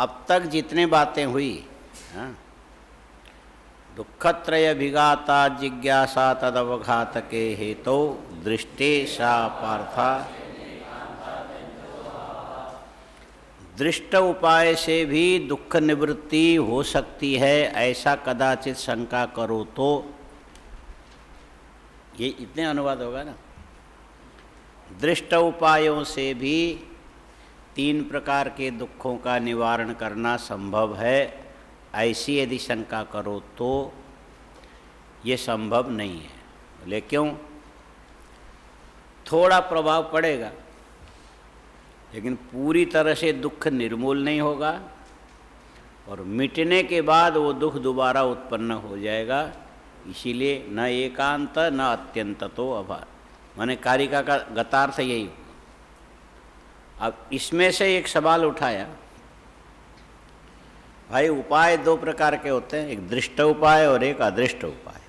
अब तक जितने बातें हुई, हाँ, दुःखत्रय विघाता जिज्ञासा तदवघातके हेतौ दृष्टे सा पार्था। दृष्ट उपाय से भी दुख निवृत्ति हो सकती है, ऐसा कदाचित शंका करो तो। ये इतने अनुवाद होगा ना। दृष्ट उपायों से भी 3 प्रकार के दुखों का निवारण करना संभव है, ऐसी यदि शंका करो तो ये संभव नहीं है। बोले क्यों? थोड़ा प्रभाव पड़ेगा, लेकिन पूरी तरह से दुख निर्मूल नहीं होगा, और मिटने के बाद वो दुख दोबारा उत्पन्न हो जाएगा। इसीलिए न एकांत न अत्यंत तो अभाव, माने कारिका का गतार्थ यही। अब इसमें से एक सवाल उठाया, भाई उपाय 2 प्रकार के होते हैं, एक दृष्ट उपाय और एक अदृष्ट उपाय।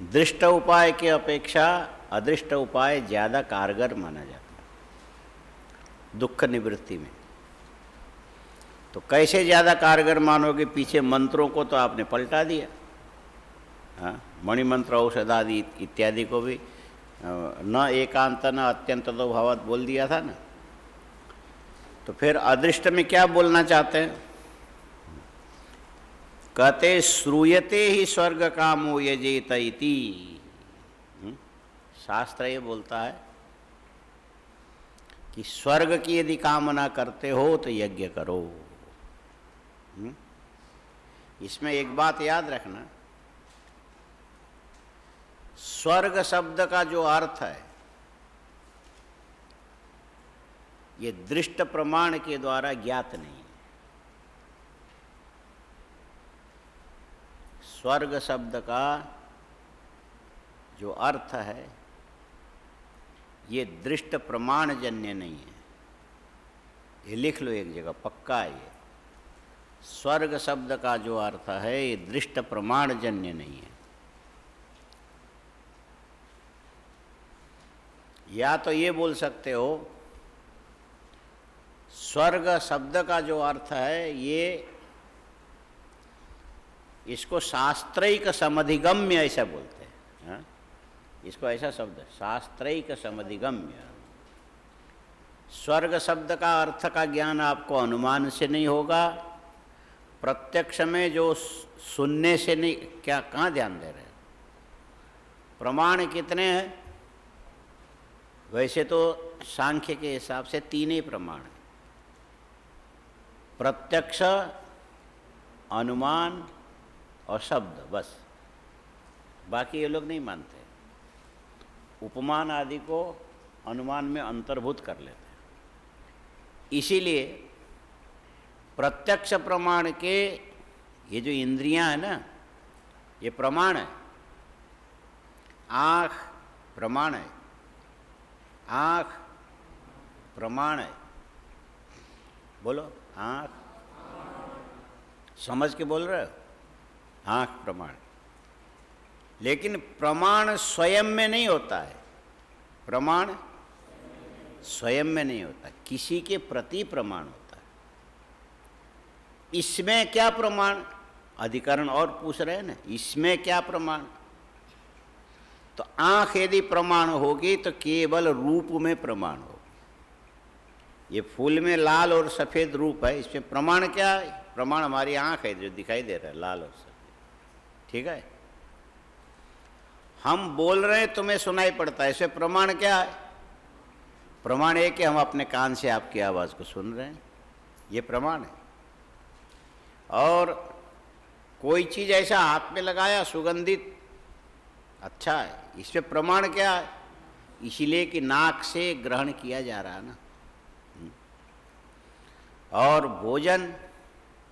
दृष्ट उपाय की अपेक्षा अदृष्ट उपाय ज़्यादा कारगर माना जाता है दुख निवृत्ति में। तो कैसे ज़्यादा कारगर मानोगे? पीछे मंत्रों को तो आपने पलटा दिया, हाँ, मणिमंत्र औषधादि इत्यादि को भी न एकांत न अत्यंत तो भावत बोल दिया था ना। तो फिर अदृष्ट में क्या बोलना चाहते हैं? कहते श्रूयते ही स्वर्ग कामो यजेत इति। शास्त्र ये बोलता है कि स्वर्ग की यदि कामना करते हो तो यज्ञ करो। इसमें एक बात याद रखना, स्वर्ग शब्द का जो अर्थ है ये दृष्ट प्रमाण के द्वारा ज्ञात नहीं है। स्वर्ग शब्द का जो अर्थ है ये दृष्ट प्रमाण जन्य नहीं है। ये लिख लो एक जगह, पक्का है ये। स्वर्ग शब्द का जो अर्थ है ये दृष्ट प्रमाण जन्य नहीं है। या तो ये बोल सकते हो स्वर्ग शब्द का जो अर्थ है ये, इसको शास्त्रैक समधिगम्य ऐसा बोलते हैं, हाँ? इसको ऐसा शब्द है शास्त्रैक समधिगम्य। स्वर्ग शब्द का अर्थ का ज्ञान आपको अनुमान से नहीं होगा, प्रत्यक्ष में जो सुनने से नहीं। क्या कहाँ ध्यान दे रहे हैं? प्रमाण कितने हैं? वैसे तो सांख्य के हिसाब से 3 ही प्रमाण हैं, प्रत्यक्ष, अनुमान और शब्द, बस। बाकी ये लोग नहीं मानते, उपमान आदि को अनुमान में अंतर्भूत कर लेते हैं। इसीलिए प्रत्यक्ष प्रमाण के ये जो इंद्रियां हैं ना, ये प्रमाण है। आँख प्रमाण है, आँख प्रमाण है। बोलो, आँख समझ के बोल रहे हो? आँख प्रमाण। लेकिन प्रमाण स्वयं में नहीं होता है, प्रमाण स्वयं में नहीं होता, किसी के प्रति प्रमाण होता है। इसमें क्या प्रमाण? अधिकरण और पूछ रहे हैं ना, इसमें क्या प्रमाण? तो आँख यदि प्रमाण होगी तो केवल रूप में प्रमाण होगी। ये फूल में लाल और सफ़ेद रूप है, इसमें प्रमाण क्या है? प्रमाण हमारी आँख है जो दिखाई दे रहा है लाल और सफ़ेद, ठीक है। हम बोल रहे हैं, तुम्हें सुनाई पड़ता है, इसमें प्रमाण क्या है? प्रमाण है कि हम अपने कान से आपकी आवाज़ को सुन रहे हैं, ये प्रमाण है। और कोई चीज़ ऐसा हाथ में लगाया सुगंधित अच्छा है, इसमें प्रमाण क्या है? इसीलिए कि नाक से ग्रहण किया जा रहा है ना। और भोजन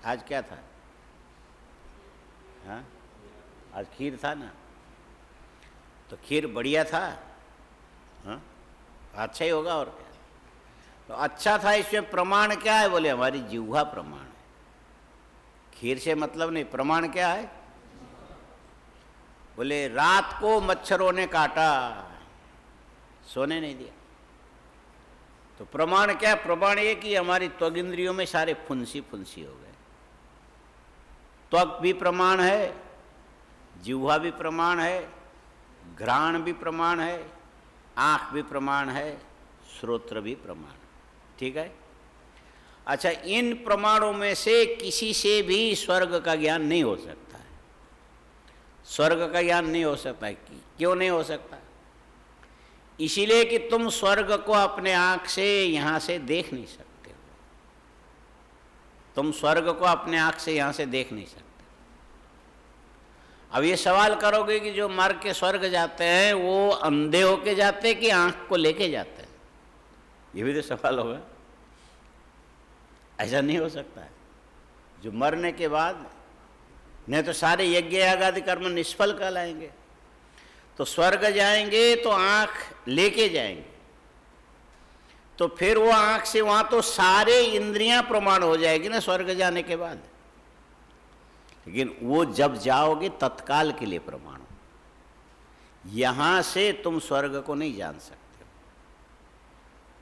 आज क्या था? हाँ, आज खीर था ना, तो खीर बढ़िया था, हाँ, अच्छा ही होगा और क्या। तो अच्छा था, इसमें प्रमाण क्या है? बोले हमारी जिह्वा प्रमाण है। खीर से मतलब नहीं, प्रमाण क्या है? बोले रात को मच्छरों ने काटा, सोने नहीं दिया, तो प्रमाण क्या? प्रमाण ये कि हमारी त्वग इंद्रियों में सारे फुंसी फुंसी हो गए। त्वक भी प्रमाण है, जिह्वा भी प्रमाण है, घ्राण भी प्रमाण है, आँख भी प्रमाण है, श्रोत्र भी प्रमाण। ठीक है। अच्छा, इन प्रमाणों में से किसी से भी स्वर्ग का ज्ञान नहीं हो सकता है। स्वर्ग का ज्ञान नहीं हो सकता है। क्यों नहीं हो सकता? इसीलिए कि तुम स्वर्ग को अपने आँख से यहाँ से देख नहीं सकते हो। तुम स्वर्ग को अपने आँख से यहाँ से देख नहीं सकते। अब ये सवाल करोगे कि जो मर के स्वर्ग जाते हैं वो अंधे होके जाते हैं कि आँख को लेके जाते हैं? ये भी तो सवाल होगा। ऐसा नहीं हो सकता है। जो मरने के बाद, नहीं तो सारे यज्ञ याग आदि कर्म निष्फल कहलाएंगे। तो स्वर्ग जाएंगे तो आँख लेके जाएंगे, तो फिर वो आँख से वहाँ तो सारे इंद्रियां प्रमाण हो जाएगी ना स्वर्ग जाने के बाद। लेकिन वो जब जाओगे तत्काल के लिए प्रमाण हो। यहाँ से तुम स्वर्ग को नहीं जान सकते हो।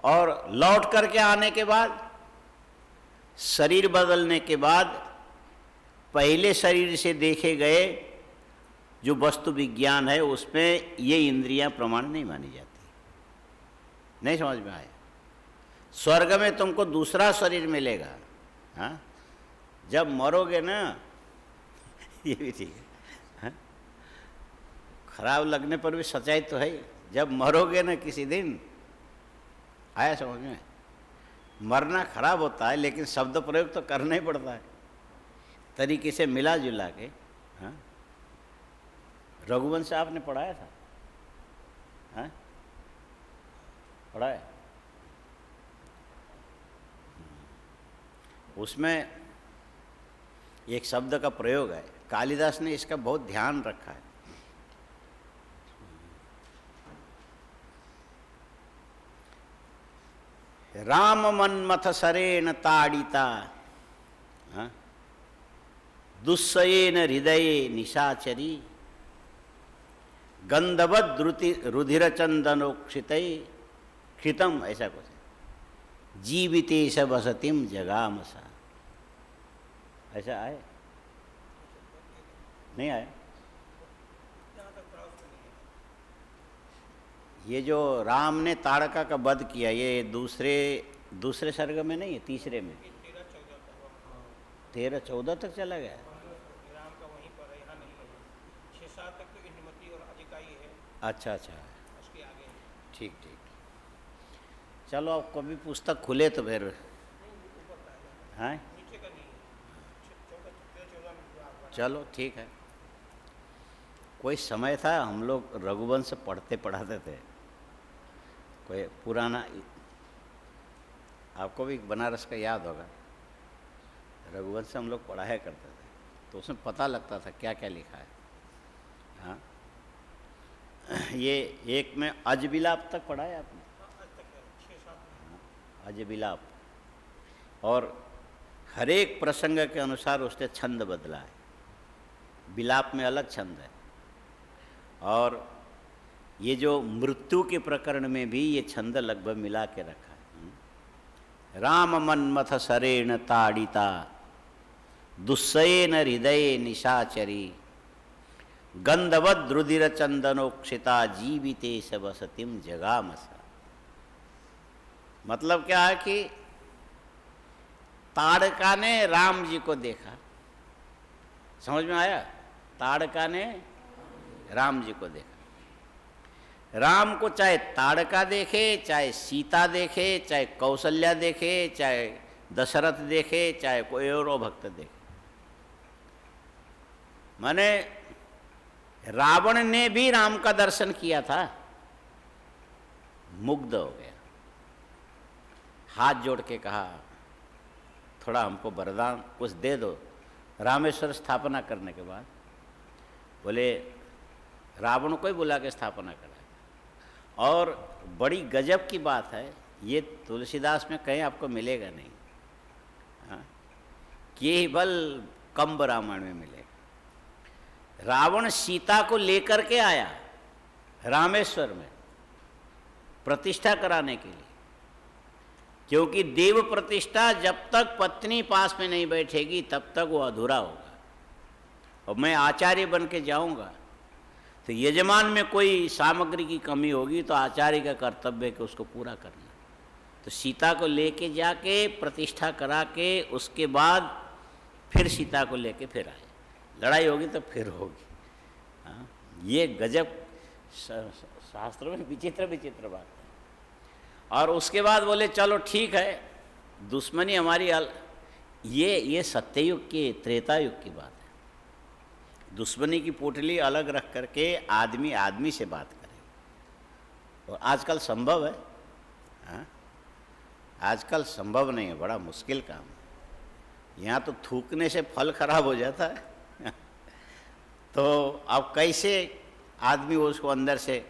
और लौट करके आने के बाद, शरीर बदलने के बाद, पहले शरीर से देखे गए जो वस्तु विज्ञान है उसमें ये इंद्रियां प्रमाण नहीं मानी जाती। नहीं समझ में आया? स्वर्ग में तुमको दूसरा शरीर मिलेगा। हाँ, जब मरोगे ना, ये भी ठीक है, हाँ? खराब लगने पर भी सच्चाई तो है। जब मरोगे ना किसी दिन, आया समझ में? मरना खराब होता है लेकिन शब्द प्रयोग तो करना ही पड़ता है तरीके से मिला जुला के। हाँ, रघुवंश आपने पढ़ाया था? हाँ, पढ़ाया? उसमें एक शब्द का प्रयोग है, कालिदास ने इसका बहुत ध्यान रखा है। राम मन्मथ सरेण ताड़िता, हाँ? दुस्सयेन हृदये निशाचरी, गंधवद रुधिर चंदनोक्षितै क्षितम, ऐसा कुछ, जीवितेश वसतिम जगामसा। ऐसा आए? नहीं आए? ये जो राम ने ताड़का का वध किया, ये दूसरे सर्ग में नहीं है, तीसरे में 13-14 तक चला गया। राम का वहीं पर है, यहाँ नहीं है। 6-7 तक तो इंद्रमती और अधिकाई है। अच्छा अच्छा, उसके आगे ठीक ठीक। चलो, अब कभी पुस्तक खुले तो फिर हाँ, नीचे का नहीं है। 14 में। चलो ठीक है। कोई समय था हम लोग रघुवंश पढ़ाते थे। कोई पुराना, आपको भी बनारस का याद होगा, रघुवंश हम लोग पढ़ाया करते थे, तो उसमें पता लगता था क्या क्या लिखा है। हाँ, ये एक में अजबिलाप तक पढ़ा है आपने? अजबिलाप, और हर एक प्रसंग के अनुसार उसने छंद बदला है। बिलाप में अलग छंद है, और ये जो मृत्यु के प्रकरण में भी ये छंद लगभग मिला के रखा है। राम मन्मथ सरेण ताड़िता, दुस्सयेन हृदये निशाचरी, गंधवद रुधिर चंदनोक्षिता, जीवितेश वसतिम जगामसा। मतलब क्या है कि ताड़का ने राम जी को देखा। समझ में आया? ताड़का ने राम जी को देखा। राम को चाहे ताड़का देखे, चाहे सीता देखे, चाहे कौशल्या देखे, चाहे दशरथ देखे, चाहे कोई और भक्त देखे, माने रावण ने भी राम का दर्शन किया था, मुग्ध हो गया, हाथ जोड़ के कहा थोड़ा हमको वरदान कुछ दे दो रामेश्वर स्थापना करने के बाद। बोले रावण को ही बुला के स्थापना करा। और बड़ी गजब की बात है, ये तुलसीदास में कहीं आपको मिलेगा नहीं, हाँ, केवल कंब रामायण में मिलेगा। रावण सीता को लेकर के आया रामेश्वर में प्रतिष्ठा कराने के लिए, क्योंकि देव प्रतिष्ठा जब तक पत्नी पास में नहीं बैठेगी तब तक वो अधूरा होगा। और मैं आचार्य बन के जाऊँगा तो यजमान में कोई सामग्री की कमी होगी तो आचार्य का कर्तव्य है कि उसको पूरा करना। तो सीता को लेके जाके प्रतिष्ठा करा के उसके बाद फिर सीता को लेके फिर आए। लड़ाई होगी तो फिर होगी। हाँ, ये गजब शास्त्र में विचित्र विचित्र बात है। और उसके बाद बोले चलो ठीक है, दुश्मनी हमारी ये सत्ययुग की त्रेता युग की बात है। दुश्मनी की पोटली अलग रख करके आदमी आदमी से बात करे, और आजकल संभव है? हाँ, आजकल संभव नहीं है, बड़ा मुश्किल काम है। यहाँ तो थूकने से फल खराब हो जाता है तो अब कैसे आदमी उसको अंदर से,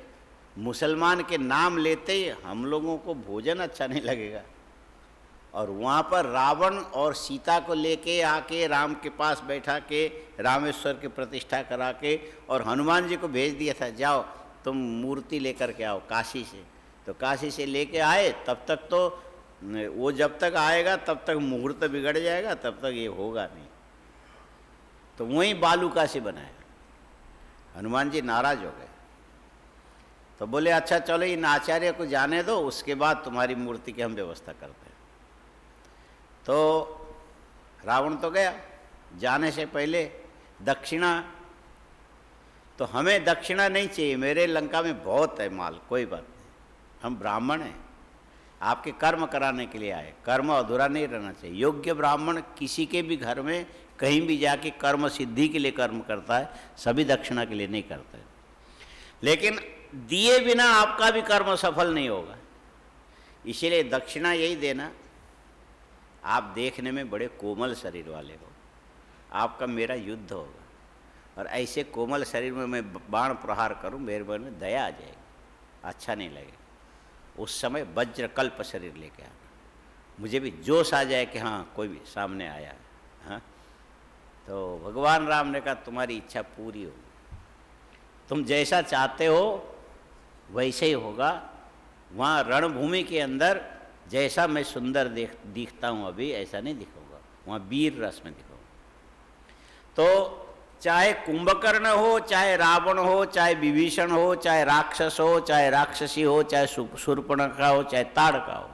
मुसलमान के नाम लेते ही हम लोगों को भोजन अच्छा नहीं लगेगा, और वहाँ पर रावण और सीता को लेके आके राम के पास बैठा के रामेश्वर की प्रतिष्ठा करा के और हनुमान जी को भेज दिया था, जाओ तुम मूर्ति लेकर के आओ काशी से। तो काशी से लेके आए, तब तक तो वो जब तक आएगा तब तक मुहूर्त बिगड़ जाएगा, तब तक ये होगा नहीं। तो वहीं बालूका से बनाया। हनुमान जी नाराज हो गए तो बोले अच्छा चलो इन आचार्य को जाने दो, उसके बाद तुम्हारी मूर्ति की हम व्यवस्था करते हैं। तो रावण तो गया, जाने से पहले दक्षिणा, तो हमें दक्षिणा नहीं चाहिए, मेरे लंका में बहुत है माल, कोई बात नहीं, हम ब्राह्मण हैं, आपके कर्म कराने के लिए आए, कर्म अधूरा नहीं रहना चाहिए। योग्य ब्राह्मण किसी के भी घर में कहीं भी जाके कर्म सिद्धि के लिए कर्म करता है, सभी दक्षिणा के लिए नहीं करता है। लेकिन दिए बिना आपका भी कर्म सफल नहीं होगा, इसीलिए दक्षिणा यही देना। आप देखने में बड़े कोमल शरीर वाले हो, आपका मेरा युद्ध होगा, और ऐसे कोमल शरीर में मैं बाण प्रहार करूं, मेरे मन में दया आ जाएगी, अच्छा नहीं लगेगा। उस समय वज्रकल्प शरीर लेके आना, मुझे भी जोश आ जाए कि हाँ कोई भी सामने आया है। हाँ, तो भगवान राम ने कहा तुम्हारी इच्छा पूरी होगी, तुम जैसा चाहते हो वैसे ही होगा। वहाँ रणभूमि के अंदर जैसा मैं सुंदर दिखता हूँ अभी, ऐसा नहीं दिखूंगा, वहाँ वीर रस में दिखूंगा। तो चाहे कुंभकर्ण हो, चाहे रावण हो, चाहे विभीषण हो, चाहे राक्षस हो, चाहे राक्षसी हो, चाहे शूर्पणखा हो, चाहे ताड़का हो,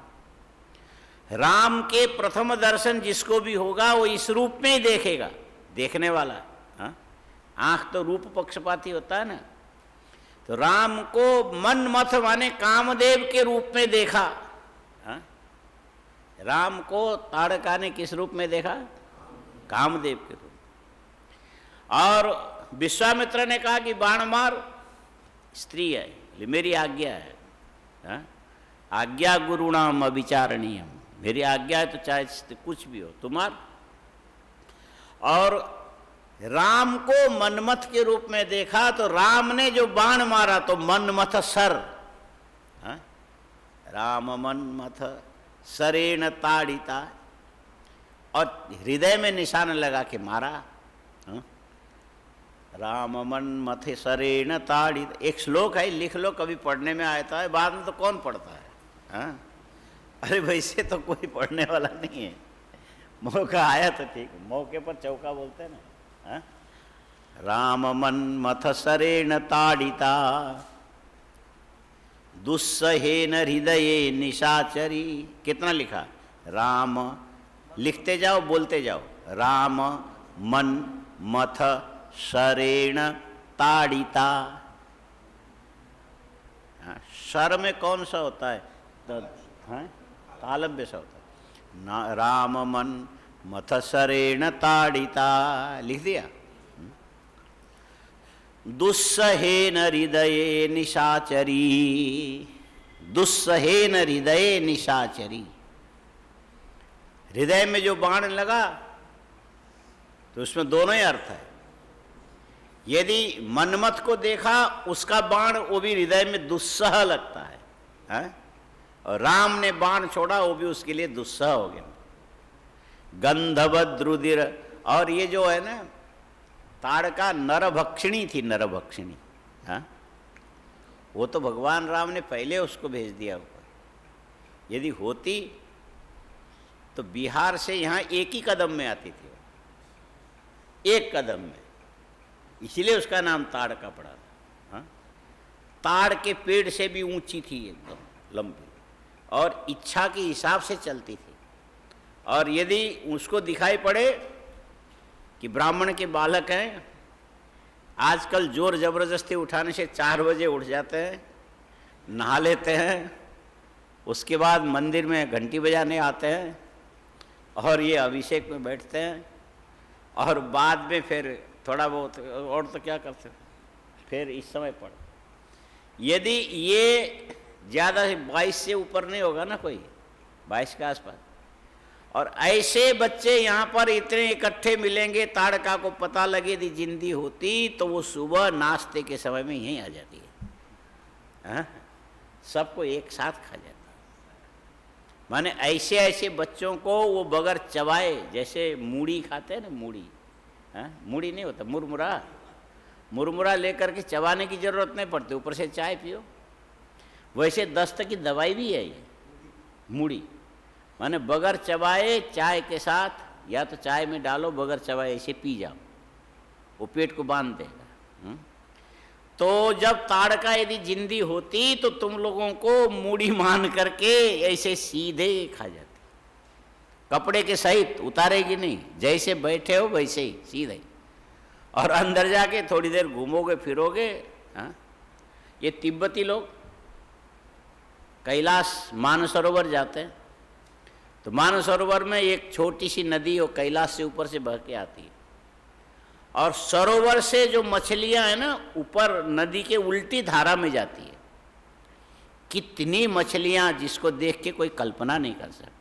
राम के प्रथम दर्शन जिसको भी होगा वो इस रूप में ही देखेगा, देखने वाला। हाँ, आँख तो रूप पक्षपाती होता है ना, तो राम को मन मथ माने कामदेव के रूप में देखा। हाँ, राम को ताड़का ने किस रूप में देखा? कामदेव के रूप। और विश्वामित्र ने कहा कि बाण मार, स्त्री है, मेरी आज्ञा है। हाँ? आज्ञा गुरुणाम अविचारणीयम, मेरी आज्ञा है तो चाहे कुछ भी हो तुम्हार। और राम को मनमथ के रूप में देखा, तो राम ने जो बाण मारा तो मनमथ सर। हाँ? राम मनमथ सरेण ताड़िता, और हृदय में निशान लगा के मारा। हाँ? राम मनमथ सरेण ताड़ित, एक श्लोक है, लिख लो, कभी पढ़ने में आता है, बाद में तो कौन पढ़ता है। हाँ? अरे वैसे तो कोई पढ़ने वाला नहीं है, मौका आया तो ठीक, मौके पर चौका बोलते हैं ना। हाँ? राम मनमथ सरेण ताड़िता दुस्सहेन हृदये निशाचरी। कितना लिखा? राम, लिखते जाओ बोलते जाओ, राम मन मथ सरेण ताड़िता। हाँ, सर में कौन सा होता है? हाँ, तालव्य सा होता है ना। राम मन मथ सरेण ताड़िता लिख दिया। दुस्सहेन हृदये निशाचरी, दुस्सहेन हृदये निशाचरी, हृदय में जो बाण लगा तो उसमें दोनों ही अर्थ है। यदि मनमथ को देखा, उसका बाण वो भी हृदय में दुस्सह लगता है, है? और राम ने बाण छोड़ा, वो भी उसके लिए दुस्सह हो गया। गंधवद रुधिर, और ये जो है ना ताड़का नरभक्षिणी थी, नरभक्षिणी। हाँ, वो तो भगवान राम ने पहले उसको भेज दिया ऊपर। यदि होती तो बिहार से यहाँ एक ही कदम में आती थी, एक कदम में, इसलिए उसका नाम ताड़का पड़ा था। हाँ? ताड़ के पेड़ से भी ऊंची थी, एकदम लंबी, और इच्छा के हिसाब से चलती थी। और यदि उसको दिखाई पड़े कि ब्राह्मण के बालक हैं, आजकल जोर जबरदस्ती उठाने से 4 बजे उठ जाते हैं, नहा लेते हैं, उसके बाद मंदिर में घंटी बजाने आते हैं और ये अभिषेक में बैठते हैं, और बाद में फिर थोड़ा बहुत और तो क्या करते हैं, फिर इस समय पढ़। यदि ये ज़्यादा 22 से ऊपर नहीं होगा ना, कोई 22 के आसपास, और ऐसे बच्चे यहाँ पर इतने इकट्ठे मिलेंगे, ताड़का को पता लगे यदि जिंदी होती तो वो सुबह नाश्ते के समय में यहीं आ जाती है। हाँ? सबको एक साथ खा जाता है। माने ऐसे ऐसे बच्चों को वो बगैर चबाए, जैसे मूढ़ी खाते हैं ना, मूढ़ी, हाँ? मूढ़ी नहीं होता, मुरमुरा, मुरमुरा लेकर के चबाने की जरूरत नहीं पड़ती, ऊपर से चाय पियो। वैसे दस्त की दवाई भी है ये मूढ़ी, माने बगैर चबाए चाय के साथ, या तो चाय में डालो, बगैर चबाए ऐसे पी जाओ, वो पेट को बांध देगा। तो जब ताड़का यदि जिंदी होती तो तुम लोगों को मूढ़ी मान करके ऐसे सीधे खा जाती, कपड़े के सहित उतारेगी नहीं, जैसे बैठे हो वैसे ही सीधे। और अंदर जाके थोड़ी देर घूमोगे फिरोगे। हाँ? ये तिब्बती लोग कैलाश मानसरोवर जाते हैं, तो मानसरोवर में एक छोटी सी नदी वो कैलाश से ऊपर से बह के आती है, और सरोवर से जो मछलियां हैं ना, ऊपर नदी के उल्टी धारा में जाती है। कितनी मछलियां, जिसको देख के कोई कल्पना नहीं कर सकता।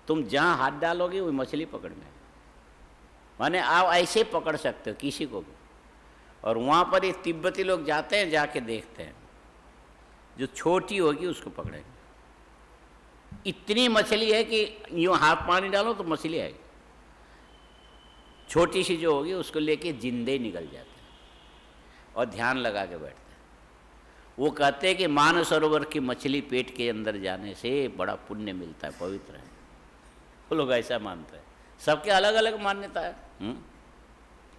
तुम जहां हाथ डालोगे वो मछली पकड़ में, माने आप ऐसे पकड़ सकते हो किसी को भी। और वहाँ पर ये तिब्बती लोग जाते हैं, जाके देखते हैं, जो छोटी होगी उसको पकड़ेंगे। इतनी मछली है कि यूँ हाथ पानी डालो तो मछली आएगी, छोटी सी जो होगी उसको लेके जिंदे निकल जाते हैं और ध्यान लगा के बैठते हैं। वो कहते हैं कि मानसरोवर की मछली पेट के अंदर जाने से बड़ा पुण्य मिलता है, पवित्र है। वो लोग ऐसा मानते हैं, सबके अलग अलग मान्यता है।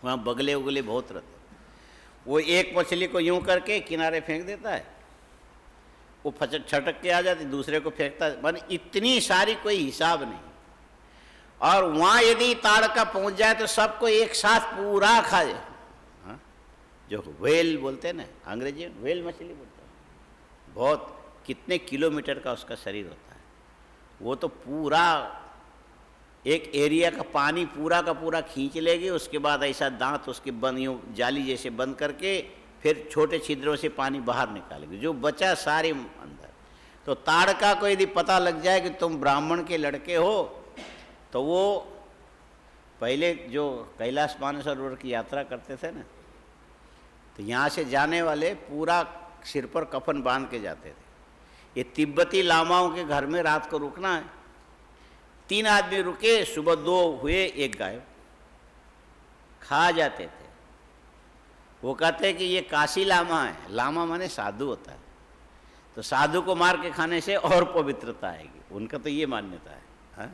वहाँ बगले उगले बहुत रहते, वो एक मछली को यूं करके किनारे फेंक देता है, वो छटक के आ जाती, दूसरे को फेंकता है, माने इतनी सारी कोई हिसाब नहीं। और वहाँ यदि ताड़का पहुँच जाए तो सबको एक साथ पूरा खा जाए। हाँ? जो व्हेल बोलते हैं ना, अंग्रेजी में व्हेल मछली बोलते हैं, बहुत कितने किलोमीटर का उसका शरीर होता है, वो तो पूरा एक एरिया का पानी पूरा का पूरा खींच लेगी, उसके बाद ऐसा दांत उसके बंद, यूँ जाली जैसे बंद करके फिर छोटे छिद्रों से पानी बाहर निकालेगी, जो बचा सारे अंदर। तो ताड़का को यदि पता लग जाए कि तुम ब्राह्मण के लड़के हो, तो वो पहले जो कैलाश मानसरोवर की यात्रा करते थे ना, तो यहाँ से जाने वाले पूरा सिर पर कफन बांध के जाते थे। ये तिब्बती लामाओं के घर में रात को रुकना है, 3 आदमी रुके, सुबह 2 हुए, 1 गायब, खा जाते थे। वो कहते हैं कि ये काशी लामा है, लामा माने साधु होता है, तो साधु को मार के खाने से और पवित्रता आएगी, उनका तो ये मान्यता है। हाँ?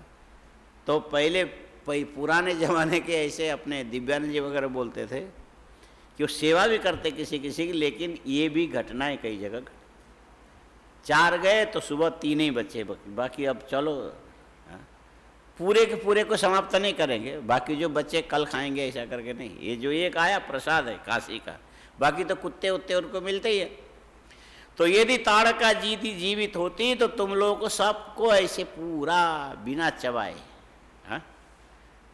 तो पहले पुराने ज़माने के ऐसे अपने दिव्यानंद जी वगैरह बोलते थे कि वो सेवा भी करते किसी किसी की, लेकिन ये भी घटनाएं कई जगह घटी। 4 गए तो सुबह 3 ही बचे, बाकी अब चलो। हाँ? पूरे के पूरे को समाप्त नहीं करेंगे, बाकी जो बच्चे कल खाएंगे ऐसा करके नहीं। ये जो एक आया प्रसाद है काशी का, बाकी तो कुत्ते उत्ते उनको मिलते ही है। तो यदि ताड़का जीवित होती तो तुम लोगों को सबको ऐसे पूरा बिना चबाए, हाँ,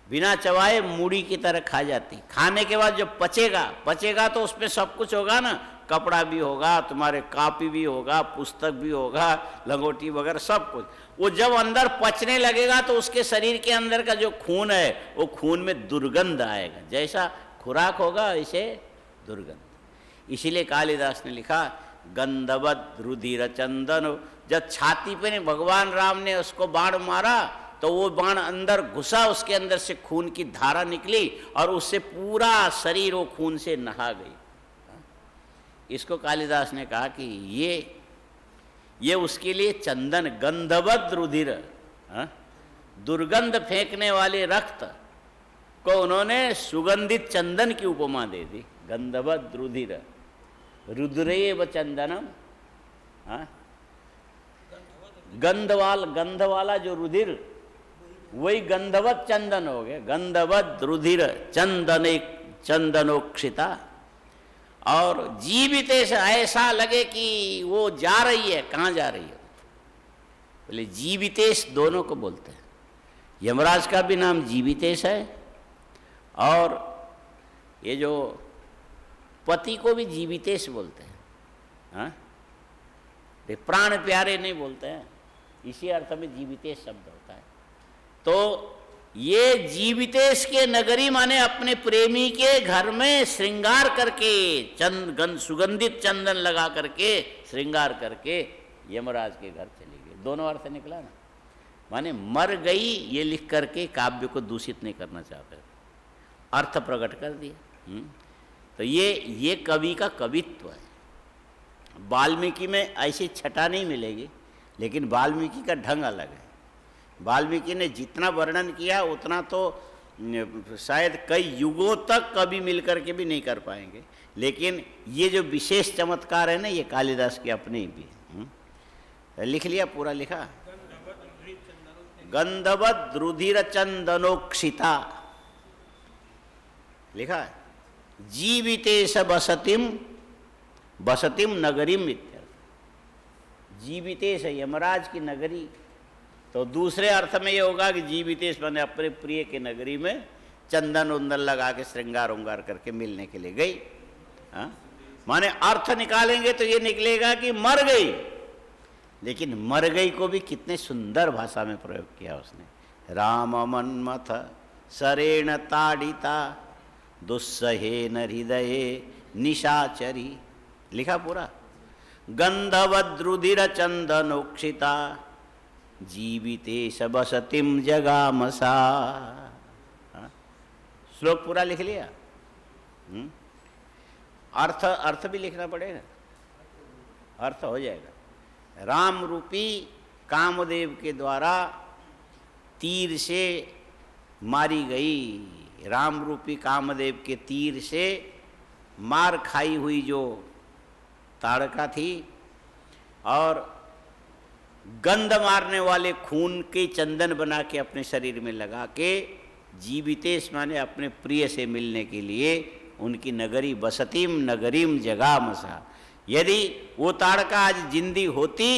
बिना चबाए मूढ़ी की तरह खा जाती। खाने के बाद जब पचेगा तो उसमें सब कुछ होगा ना, कपड़ा भी होगा, तुम्हारे कापी भी होगा, पुस्तक भी होगा, लंगोटी वगैरह सब कुछ। वो जब अंदर पचने लगेगा तो उसके शरीर के अंदर का जो खून है वो खून में दुर्गंध आएगा, जैसा खुराक होगा वैसे दुर्गंध। इसीलिए कालिदास ने लिखा गंधवद रुधिर चंदन। जब छाती पे भगवान राम ने उसको बाण मारा तो वो बाण अंदर घुसा, उसके अंदर से खून की धारा निकली और उससे पूरा शरीर वो खून से नहा गई। इसको कालिदास ने कहा कि ये उसके लिए चंदन, गंधवद रुधिर, दुर्गंध फेंकने वाले रक्त को उन्होंने सुगंधित चंदन की उपमा दे दी। गंधवत रुधिर, रुद्रेव चंदनम। हाँ, गंध वाला जो रुधिर वही गंधवत चंदन हो गया। गंधवत रुधिर चंदनोक्षिता। और जीवित ऐसा लगे कि वो जा रही है। कहाँ जा रही है? बोले जीवितेश दोनों को बोलते हैं। यमराज का भी नाम जीवितेश है और ये जो पति को भी जीवितेश बोलते हैं। हाँ, प्राण प्यारे नहीं बोलते हैं, इसी अर्थ में जीवितेश शब्द होता है। तो ये जीवितेश के नगरी माने अपने प्रेमी के घर में श्रृंगार करके सुगंधित चंदन लगा करके श्रृंगार करके यमराज के घर चली गई। दोनों अर्थ निकला ना, माने मर गई ये लिख करके काव्य को दूषित नहीं करना चाहते, अर्थ प्रकट कर दिया। तो ये कवि का कवित्व है। वाल्मीकि में ऐसी छटा नहीं मिलेगी, लेकिन वाल्मीकि का ढंग अलग है। वाल्मीकि ने जितना वर्णन किया उतना तो शायद कई युगों तक कभी मिलकर के भी नहीं कर पाएंगे, लेकिन ये जो विशेष चमत्कार है ना, ये कालिदास के अपने भी है। लिख लिया, पूरा लिखा। गंधवत रुधिर चंदनोक्षिता लिखा है। जीवितेश बसतिम नगरीम इत्यर्थ। जीवितेश यमराज की नगरी, तो दूसरे अर्थ में ये होगा कि जीवितेश माने अपने प्रिय के नगरी में चंदन उंदन लगा के श्रृंगार उंगार करके मिलने के लिए गई। हाँ, माने अर्थ निकालेंगे तो ये निकलेगा कि मर गई, लेकिन मर गई को भी कितने सुंदर भाषा में प्रयोग किया उसने। राम मन्मथ सरेण ताड़िता दुस्सहेन हृदये निशाचरी लिखा पूरा। गंधवद्रुधिर चंदनोक्षिता जीवितेश बसतिम जगामसा। श्लोक पूरा लिख लिया। अर्थ भी लिखना पड़ेगा, अर्थ हो जाएगा। राम रूपी कामदेव के द्वारा तीर से मारी गई, राम रूपी कामदेव के तीर से मार खाई हुई जो ताड़का थी, और गंध मारने वाले खून के चंदन बना के अपने शरीर में लगा के जीवितेश माने अपने प्रिय से मिलने के लिए उनकी नगरी बसतीम नगरीम जगामसा। यदि वो ताड़का आज जिंदी होती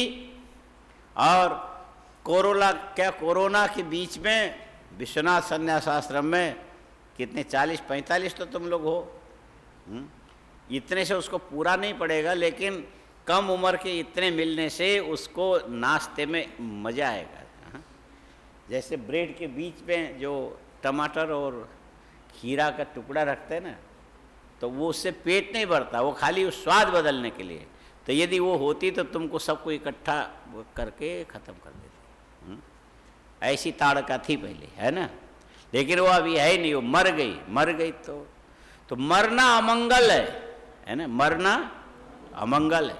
और कोरोना के बीच में विश्वनाथ संन्यास आश्रम में कितने 40-45 तो तुम लोग हो, इतने से उसको पूरा नहीं पड़ेगा, लेकिन कम उम्र के इतने मिलने से उसको नाश्ते में मज़ा आएगा। जैसे ब्रेड के बीच में जो टमाटर और खीरा का टुकड़ा रखते हैं ना, तो वो उससे पेट नहीं भरता, वो खाली उस स्वाद बदलने के लिए। तो यदि वो होती तो तुमको सबको इकट्ठा करके ख़त्म कर देती। ऐसी ताड़का थी पहले, है ना, लेकिन वो अभी है नहीं, वो मर गई तो मरना अमंगल है ना, मरना अमंगल है।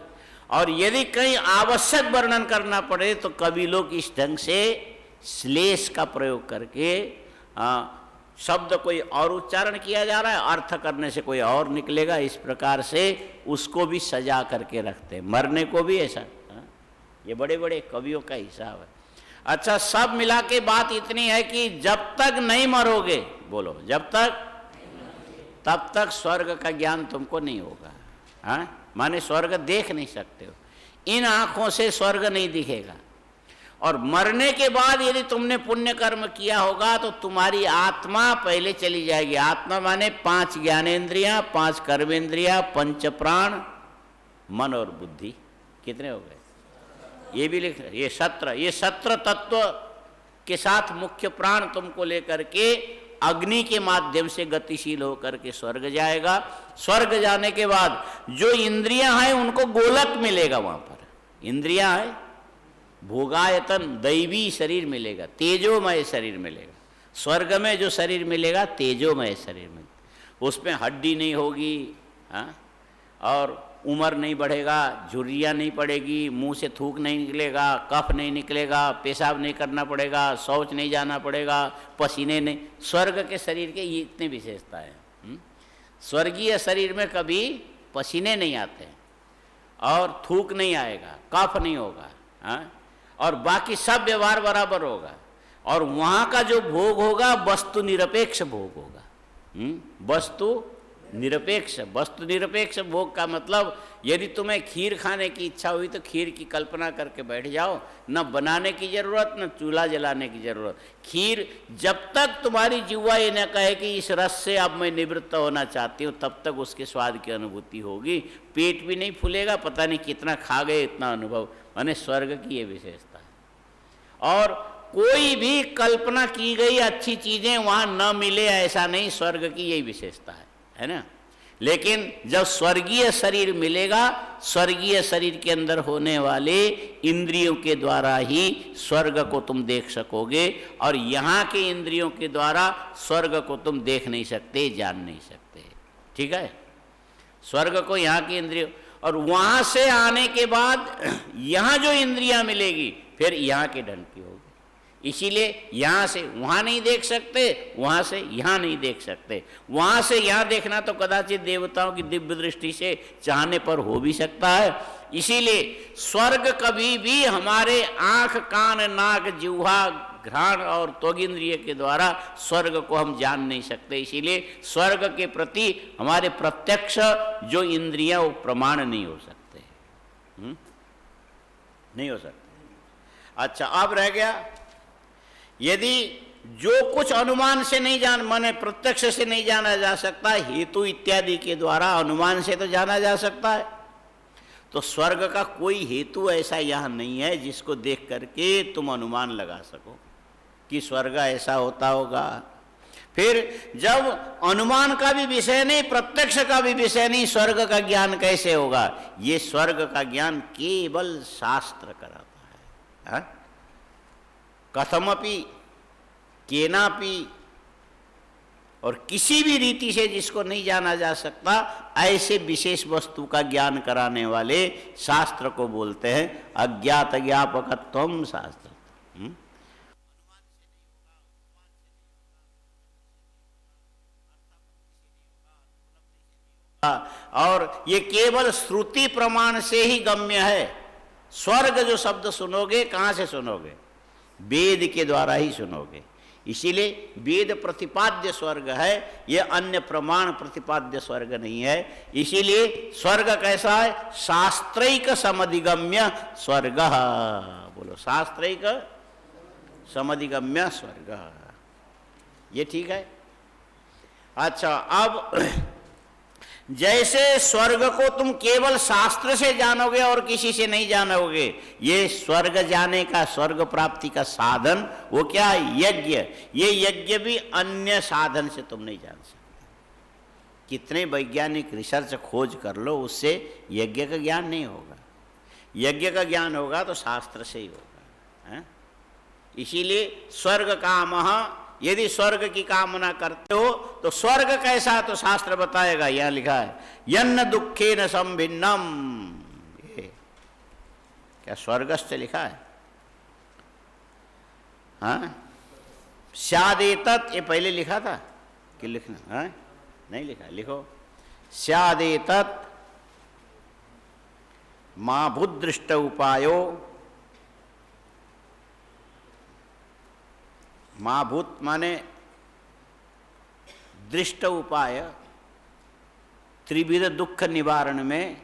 और यदि कहीं आवश्यक वर्णन करना पड़े तो कवि लोग इस ढंग से श्लेष का प्रयोग करके शब्द कोई और उच्चारण किया जा रहा है, अर्थ करने से कोई और निकलेगा, इस प्रकार से उसको भी सजा करके रखते हैं। मरने को भी ऐसा, ये बड़े बड़े कवियों का हिसाब है। अच्छा, सब मिला के बात इतनी है कि जब तक नहीं मरोगे, बोलो जब तक, तब तक स्वर्ग का ज्ञान तुमको नहीं होगा। हाँ, माने स्वर्ग देख नहीं सकते हो, इन आँखों से स्वर्ग नहीं दिखेगा। और मरने के बाद यदि तुमने पुण्य कर्म किया होगा तो तुम्हारी आत्मा पहले चली जाएगी। आत्मा माने 5 ज्ञानेंद्रियां, 5 कर्मेंद्रियां, 5 प्राण, मन और बुद्धि। कितने हो गए? ये भी लिख रहे, ये 17 तत्व के साथ मुख्य प्राण तुमको लेकर के अग्नि के माध्यम से गतिशील होकर के स्वर्ग जाएगा। स्वर्ग जाने के बाद जो इंद्रियां हैं उनको गोलक मिलेगा, वहां पर इंद्रियां है, भोगायतन दैवी शरीर मिलेगा, तेजोमय शरीर मिलेगा। स्वर्ग में जो शरीर मिलेगा तेजोमय शरीर मिलेगा, उसमें हड्डी नहीं होगी। हाँ, और उम्र नहीं बढ़ेगा, झुर्रियाँ नहीं पड़ेगी, मुंह से थूक नहीं निकलेगा, कफ नहीं निकलेगा, पेशाब नहीं करना पड़ेगा, शौच नहीं जाना पड़ेगा, पसीने नहीं। स्वर्ग के शरीर के ये इतनी विशेषता है। स्वर्गीय शरीर में कभी पसीने नहीं आते और थूक नहीं आएगा, कफ नहीं होगा, हाँ? और बाकी सब व्यवहार बराबर होगा। और वहाँ का जो भोग होगा वस्तु निरपेक्ष भोग होगा। वस्तु निरपेक्ष भोग का मतलब यदि तुम्हें खीर खाने की इच्छा हुई तो खीर की कल्पना करके बैठ जाओ, न बनाने की जरूरत न चूल्हा जलाने की जरूरत। खीर जब तक तुम्हारी जिह्वा ये न कहे कि इस रस से अब मैं निवृत्त होना चाहती हूँ, तब तक उसके स्वाद की अनुभूति होगी। पेट भी नहीं फूलेगा, पता नहीं कितना खा गए, इतना अनुभव। माने स्वर्ग की ये विशेषता है। और कोई भी कल्पना की गई अच्छी चीजें वहां न मिले ऐसा नहीं, स्वर्ग की यही विशेषता है ना। लेकिन जब स्वर्गीय शरीर मिलेगा, स्वर्गीय शरीर के अंदर होने वाले इंद्रियों के द्वारा ही स्वर्ग को तुम देख सकोगे, और यहाँ के इंद्रियों के द्वारा स्वर्ग को तुम देख नहीं सकते, जान नहीं सकते। ठीक है, स्वर्ग को यहाँ की इंद्रियों, और वहाँ से आने के बाद यहाँ जो इंद्रियाँ मिलेगी फिर यहाँ के ढंग की होगी। इसीलिए यहाँ से वहाँ नहीं देख सकते, वहाँ से यहाँ नहीं देख सकते। वहाँ से यहाँ देखना तो कदाचित देवताओं की दिव्य दृष्टि से चाहने पर हो भी सकता है। इसीलिए स्वर्ग कभी भी हमारे आँख, कान, नाक, जिह्वा, घ्राण और त्वगिंद्रिय के द्वारा स्वर्ग को हम जान नहीं सकते। इसीलिए स्वर्ग के प्रति हमारे प्रत्यक्ष जो इंद्रियां वो प्रमाण नहीं हो सकते, नहीं हो सकते। अच्छा, अब रह गया यदि जो कुछ अनुमान से नहीं जान, माने प्रत्यक्ष से नहीं जाना जा सकता, हेतु इत्यादि के द्वारा अनुमान से तो जाना जा सकता है। तो स्वर्ग का कोई हेतु ऐसा यहाँ नहीं है जिसको देख करके तुम अनुमान लगा सको कि स्वर्ग ऐसा होता होगा। फिर जब अनुमान का भी विषय नहीं, प्रत्यक्ष का भी विषय नहीं, स्वर्ग का ज्ञान कैसे होगा? ये स्वर्ग का ज्ञान केवल शास्त्र कराता है। कथमपि केनापि, और किसी भी रीति से जिसको नहीं जाना जा सकता, ऐसे विशेष वस्तु का ज्ञान कराने वाले शास्त्र को बोलते हैं अज्ञात ज्ञापकत्वम शास्त्र। और ये केवल श्रुति प्रमाण से ही गम्य है। स्वर्ग जो शब्द सुनोगे कहाँ से सुनोगे? वेद के द्वारा ही सुनोगे। इसीलिए वेद प्रतिपाद्य स्वर्ग है, ये अन्य प्रमाण प्रतिपाद्य स्वर्ग नहीं है। इसीलिए स्वर्ग कैसा है? शास्त्रैक समधिगम्य स्वर्ग। बोलो, शास्त्रैक समधिगम्य स्वर्ग, ये ठीक है। अच्छा, अब जैसे स्वर्ग को तुम केवल शास्त्र से जानोगे और किसी से नहीं जानोगे, ये स्वर्ग जाने का, स्वर्ग प्राप्ति का साधन वो क्या है? यज्ञ। ये यज्ञ भी अन्य साधन से तुम नहीं जान सकते। कितने वैज्ञानिक रिसर्च खोज कर लो, उससे यज्ञ का ज्ञान नहीं होगा। यज्ञ का ज्ञान होगा तो शास्त्र से ही होगा, है? इसीलिए स्वर्ग कामः, यदि स्वर्ग की कामना करते हो तो स्वर्ग कैसा है तो शास्त्र बताएगा। यहां लिखा है यन्न दुखेन संभिन्नम। क्या स्वर्गस्थ लिखा है? हाँ, स्यादेतत्, ये पहले लिखा था कि लिखना? हाँ, नहीं लिखा, लिखो स्यादेतत् मा भूदृष्ट उपायो। महाभूत माने दृष्ट उपाय, त्रिविध दुख निवारण में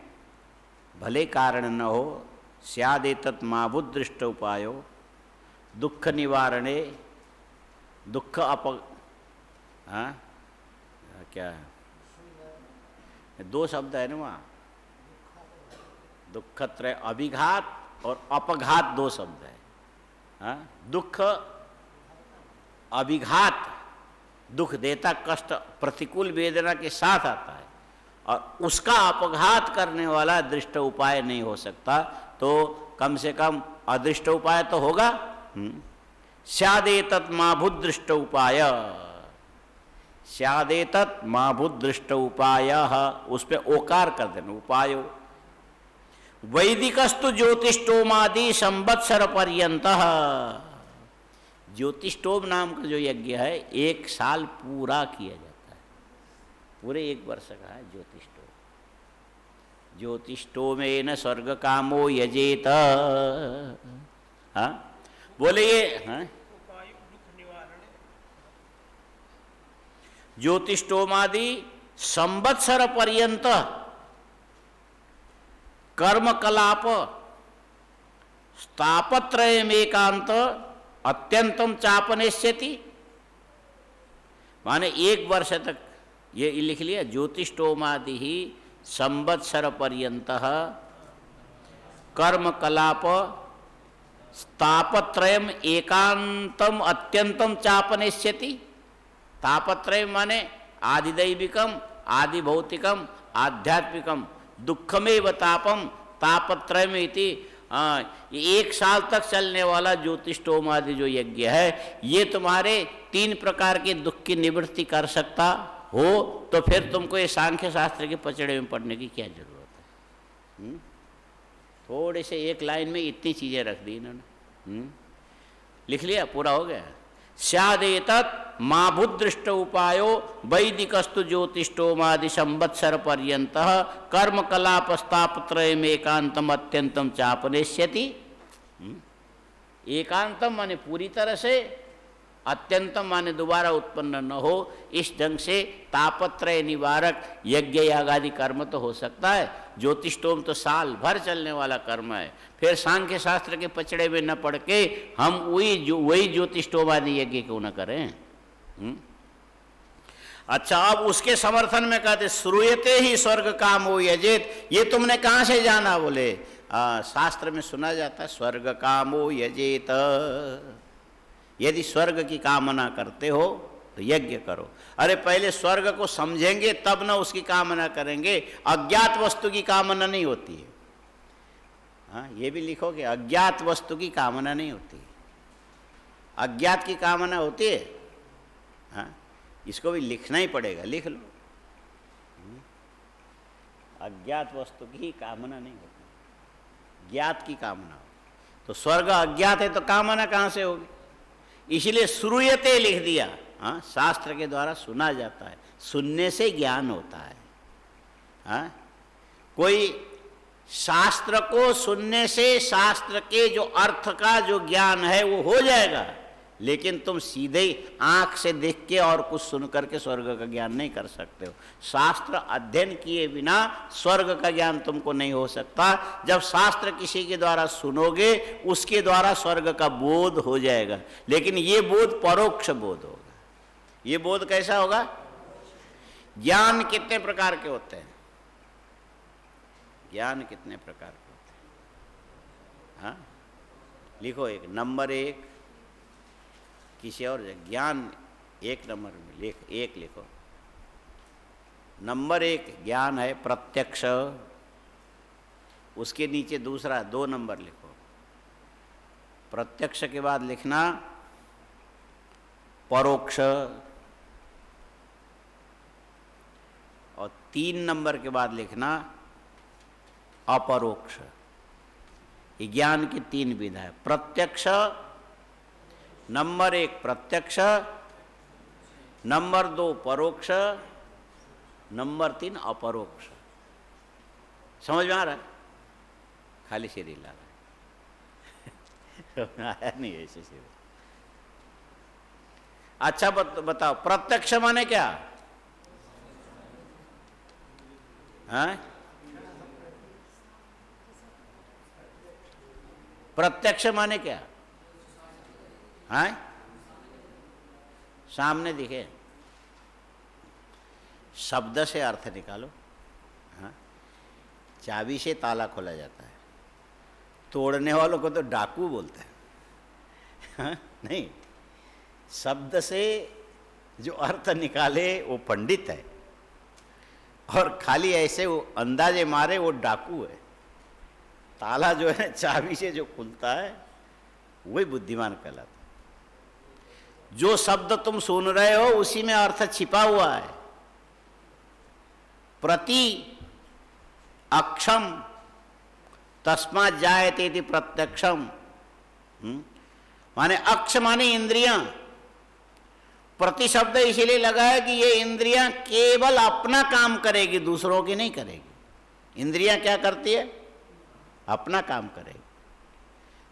भले कारण न हो, स्यादेतत् महाभूत दृष्ट उपायो दुख निवारणे, दुख हाँ क्या है? दो शब्द है ना वहाँ, दुखत्रय, अभिघात और अपघात, दो शब्द है। हाँ, दुख अभिघात दुख देता, कष्ट प्रतिकूल वेदना के साथ आता है, और उसका अपघात करने वाला दृष्ट उपाय नहीं हो सकता। तो कम से कम अदृष्ट उपाय तो होगा। स्यादेतत् माभूत दृष्ट उपाय, स्यादेतत् माभूत दृष्ट उपाय, उस पे ओकार कर देना, उपायो। वैदिकस्तु ज्योतिष्टोमादि संवत्सर पर्यंत। ज्योतिष्टोम नाम का जो यज्ञ है 1 साल पूरा किया जाता है, पूरे 1 वर्ष का है ज्योतिष्टोम। ज्योतिष्टोमेन स्वर्ग कामो यजेत। हाँ बोले ये, हाँ उपाय दुख निवारण। ज्योतिष्टोमादि संवत्सर पर्यंत कर्मकलाप स्थापत्रयमेकांत अत्यंतम चापनेष्यति। माने 1 वर्ष तक, ये लिख लिया, ज्योतिष्टोमादि ही संवत्सर पर्यंत कर्मकलाप तापत्रयम एकांतम अत्यंतम चापनेष्यति। तापत्रय माने आदिदैविकम, आदि भौतिकम, आध्यात्मिकम, दुखमेव तापम तापत्रयम इति। 1 साल तक चलने वाला ज्योतिष्टोम आदि जो यज्ञ है, ये तुम्हारे 3 प्रकार के दुख की निवृत्ति कर सकता हो, तो फिर तुमको ये सांख्य शास्त्र के पचड़े में पढ़ने की क्या जरूरत है? थोड़े से 1 लाइन में इतनी चीजें रख दी इन्होंने। लिख लिया, पूरा हो गया। स्यादेतत् माभुदृष्ट उपायो वैदिकस्तु ज्योतिष्टोमादि संवत्सर पर्यंतः कर्मकलापस्तापत्रयम् एकांतम अत्यंतम चापनेष्यति। एकांतम माने पूरी तरह से, अत्यंतम माने दोबारा उत्पन्न न हो। इस ढंग से तापत्रय निवारक यज्ञ यागादि कर्म तो हो सकता है। ज्योतिष्टोम तो साल भर चलने वाला कर्म है। फिर सांख्य शास्त्र के पचड़े में न पड़ के हम वही ज्योतिष्टोम आदि यज्ञ क्यों न करें? अच्छा, अब उसके समर्थन में कहते श्रूयते ही स्वर्ग कामो यजेत। ये तुमने कहाँ से जाना? बोले शास्त्र में सुना जाता है, स्वर्ग कामो यजेत। यदि स्वर्ग की कामना करते हो तो यज्ञ करो। अरे पहले स्वर्ग को समझेंगे तब ना उसकी कामना करेंगे। अज्ञात वस्तु की कामना नहीं होती है। हाँ, ये भी लिखो कि अज्ञात वस्तु की कामना नहीं होती, अज्ञात की कामना होती है। हाँ, इसको भी लिखना ही पड़ेगा, लिख लो। अज्ञात वस्तु की कामना नहीं होती, ज्ञात की कामना हो। तो स्वर्ग अज्ञात है तो कामना कहाँ से होगी? इसलिए श्रूयते लिख दिया। हाँ, शास्त्र के द्वारा सुना जाता है, सुनने से ज्ञान होता है। हाँ, कोई शास्त्र को सुनने से शास्त्र के जो अर्थ का जो ज्ञान है वो हो जाएगा, लेकिन तुम सीधे आंख से देख के और कुछ सुन करके स्वर्ग का ज्ञान नहीं कर सकते हो। शास्त्र अध्ययन किए बिना स्वर्ग का ज्ञान तुमको नहीं हो सकता। जब शास्त्र किसी के द्वारा सुनोगे उसके द्वारा स्वर्ग का बोध हो जाएगा, लेकिन ये बोध परोक्ष बोध होगा। ये बोध कैसा होगा? ज्ञान कितने प्रकार के होते हैं? ज्ञान कितने प्रकार के होते हैं? हाँ, लिखो। एक नंबर 1 किसी और ज्ञान 1 नंबर में एक लिखो। नंबर 1 ज्ञान है प्रत्यक्ष। उसके नीचे दूसरा 2 नंबर लिखो। प्रत्यक्ष के बाद लिखना परोक्ष, और 3 नंबर के बाद लिखना अपरोक्ष। ये ज्ञान की 3 विधा है। प्रत्यक्ष, नंबर 1 प्रत्यक्ष, नंबर 2 परोक्ष, नंबर 3 अपरोक्ष। समझ में आ रहा है? खाली सिर हिला रहा है आया नहीं ऐसे सिर। अच्छा बताओ, प्रत्यक्ष माने क्या? हाँ, प्रत्यक्ष माने क्या? हाँ, सामने दिखे। शब्द से अर्थ निकालो। हाँ, चाबी से ताला खोला जाता है, तोड़ने वालों को तो डाकू बोलते हैं। हाँ, नहीं, शब्द से जो अर्थ निकाले वो पंडित है, और खाली ऐसे वो अंदाजे मारे वो डाकू है। ताला जो है चाबी से जो खुलता है वही बुद्धिमान कहलाता है। जो शब्द तुम सुन रहे हो उसी में अर्थ छिपा हुआ है। प्रति, अक्षम, तस्मात् जायते इति प्रत्यक्षम। माने अक्ष माने इंद्रियां। प्रति शब्द इसीलिए लगा है कि ये इंद्रियां केवल अपना काम करेगी, दूसरों की नहीं करेगी। इंद्रियां क्या करती है? अपना काम करेगी।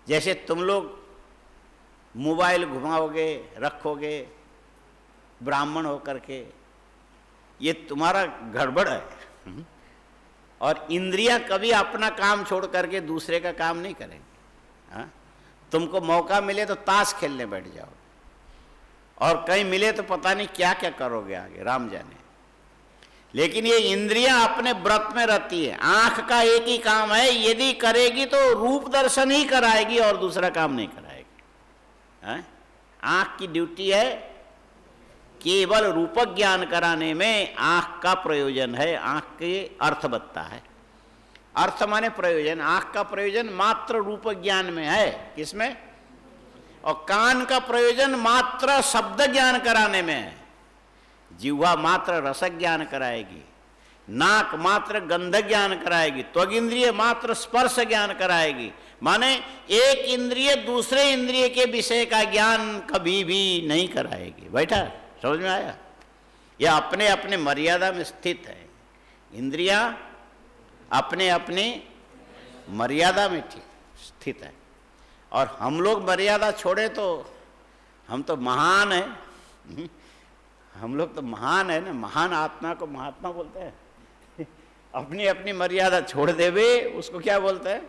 जैसे तुम लोग मोबाइल घुमाओगे, रखोगे ब्राह्मण होकर के, ये तुम्हारा गड़बड़ है। और इंद्रियां कभी अपना काम छोड़ करके दूसरे का काम नहीं करेंगी। हाँ? तुमको मौका मिले तो ताश खेलने बैठ जाओ, और कहीं मिले तो पता नहीं क्या क्या करोगे आगे, राम जाने। लेकिन ये इंद्रियां अपने व्रत में रहती है। आंख का एक ही काम है, यदि करेगी तो रूप दर्शन ही कराएगी और दूसरा काम नहीं कराएगी। हाँ? आंख की ड्यूटी है केवल रूपक ज्ञान कराने में, आंख का प्रयोजन है, आंख के अर्थ बतता है। अर्थ माने प्रयोजन। आंख का प्रयोजन मात्र रूप ज्ञान में है। किसमें? और कान का प्रयोजन मात्र शब्द ज्ञान कराने में है। जिह्वा मात्र रस ज्ञान कराएगी, नाक मात्र गंध ज्ञान कराएगी, त्वग इंद्रिय मात्र स्पर्श ज्ञान कराएगी। माने एक इंद्रिय दूसरे इंद्रिय के विषय का ज्ञान कभी भी नहीं कराएगी। बैठा? समझ में आया? यह अपने अपने मर्यादा में स्थित है। इंद्रियां अपने अपने मर्यादा में स्थित है, और हम लोग मर्यादा छोड़े तो हम तो महान है। हम लोग तो महान है ना, महान आत्मा को महात्मा बोलते हैं। अपनी अपनी मर्यादा छोड़ देवे उसको क्या बोलते हैं?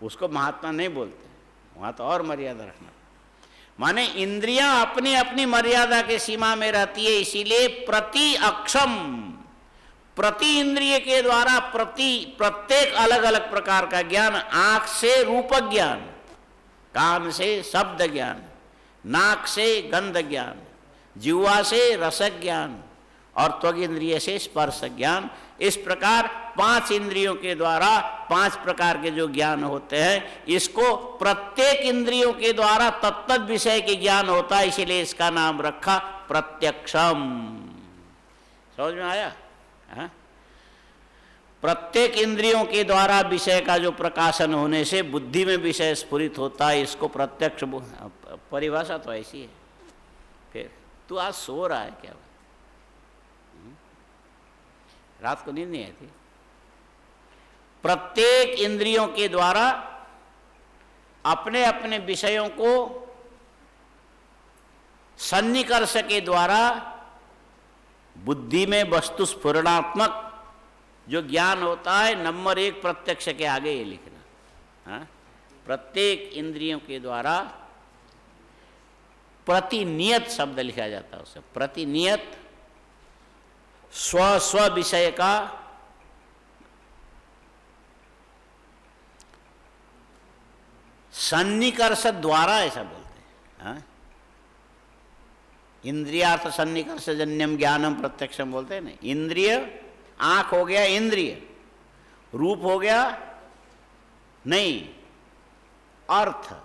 उसको महात्मा नहीं बोलते, वहाँ तो और मर्यादा रखना। माने इंद्रियां अपनी अपनी मर्यादा के सीमा में रहती है, इसीलिए प्रति अक्षम, प्रति इंद्रिय के द्वारा प्रत्येक अलग अलग प्रकार का ज्ञान। आंख से रूप ज्ञान, कान से शब्द ज्ञान, नाक से गंध ज्ञान, जिह्वा से रस ज्ञान, और त्वग इंद्रिय से स्पर्श ज्ञान। इस प्रकार 5 इंद्रियों के द्वारा 5 प्रकार के जो ज्ञान होते हैं, इसको प्रत्येक इंद्रियों के द्वारा तत्त विषय के ज्ञान होता है, इसीलिए इसका नाम रखा प्रत्यक्षम। समझ में आया? हाँ? प्रत्येक इंद्रियों के द्वारा विषय का जो प्रकाशन होने से बुद्धि में विषय स्फुरित होता है, इसको प्रत्यक्ष। परिभाषा तो ऐसी है। फिर तू आज सो रहा है क्या? रात को नींद नहीं आई थी? प्रत्येक इंद्रियों के द्वारा अपने अपने विषयों को सन्निकर्ष के द्वारा बुद्धि में वस्तु स्फुरणात्मक जो ज्ञान होता है, नंबर 1 प्रत्यक्ष के आगे ये लिखना। हाँ? प्रत्येक इंद्रियों के द्वारा प्रतिनियत शब्द लिखा जाता है। उसे प्रतिनियत स्व विषय का सन्निकर्ष द्वारा, ऐसा बोलते हैं। हाँ? इंद्रियार्थ सन्निकर्ष जन्यम ज्ञानम प्रत्यक्षम बोलते हैं ना। इंद्रिय, आंख हो गया इंद्रिय, रूप हो गया नहीं, अर्थ।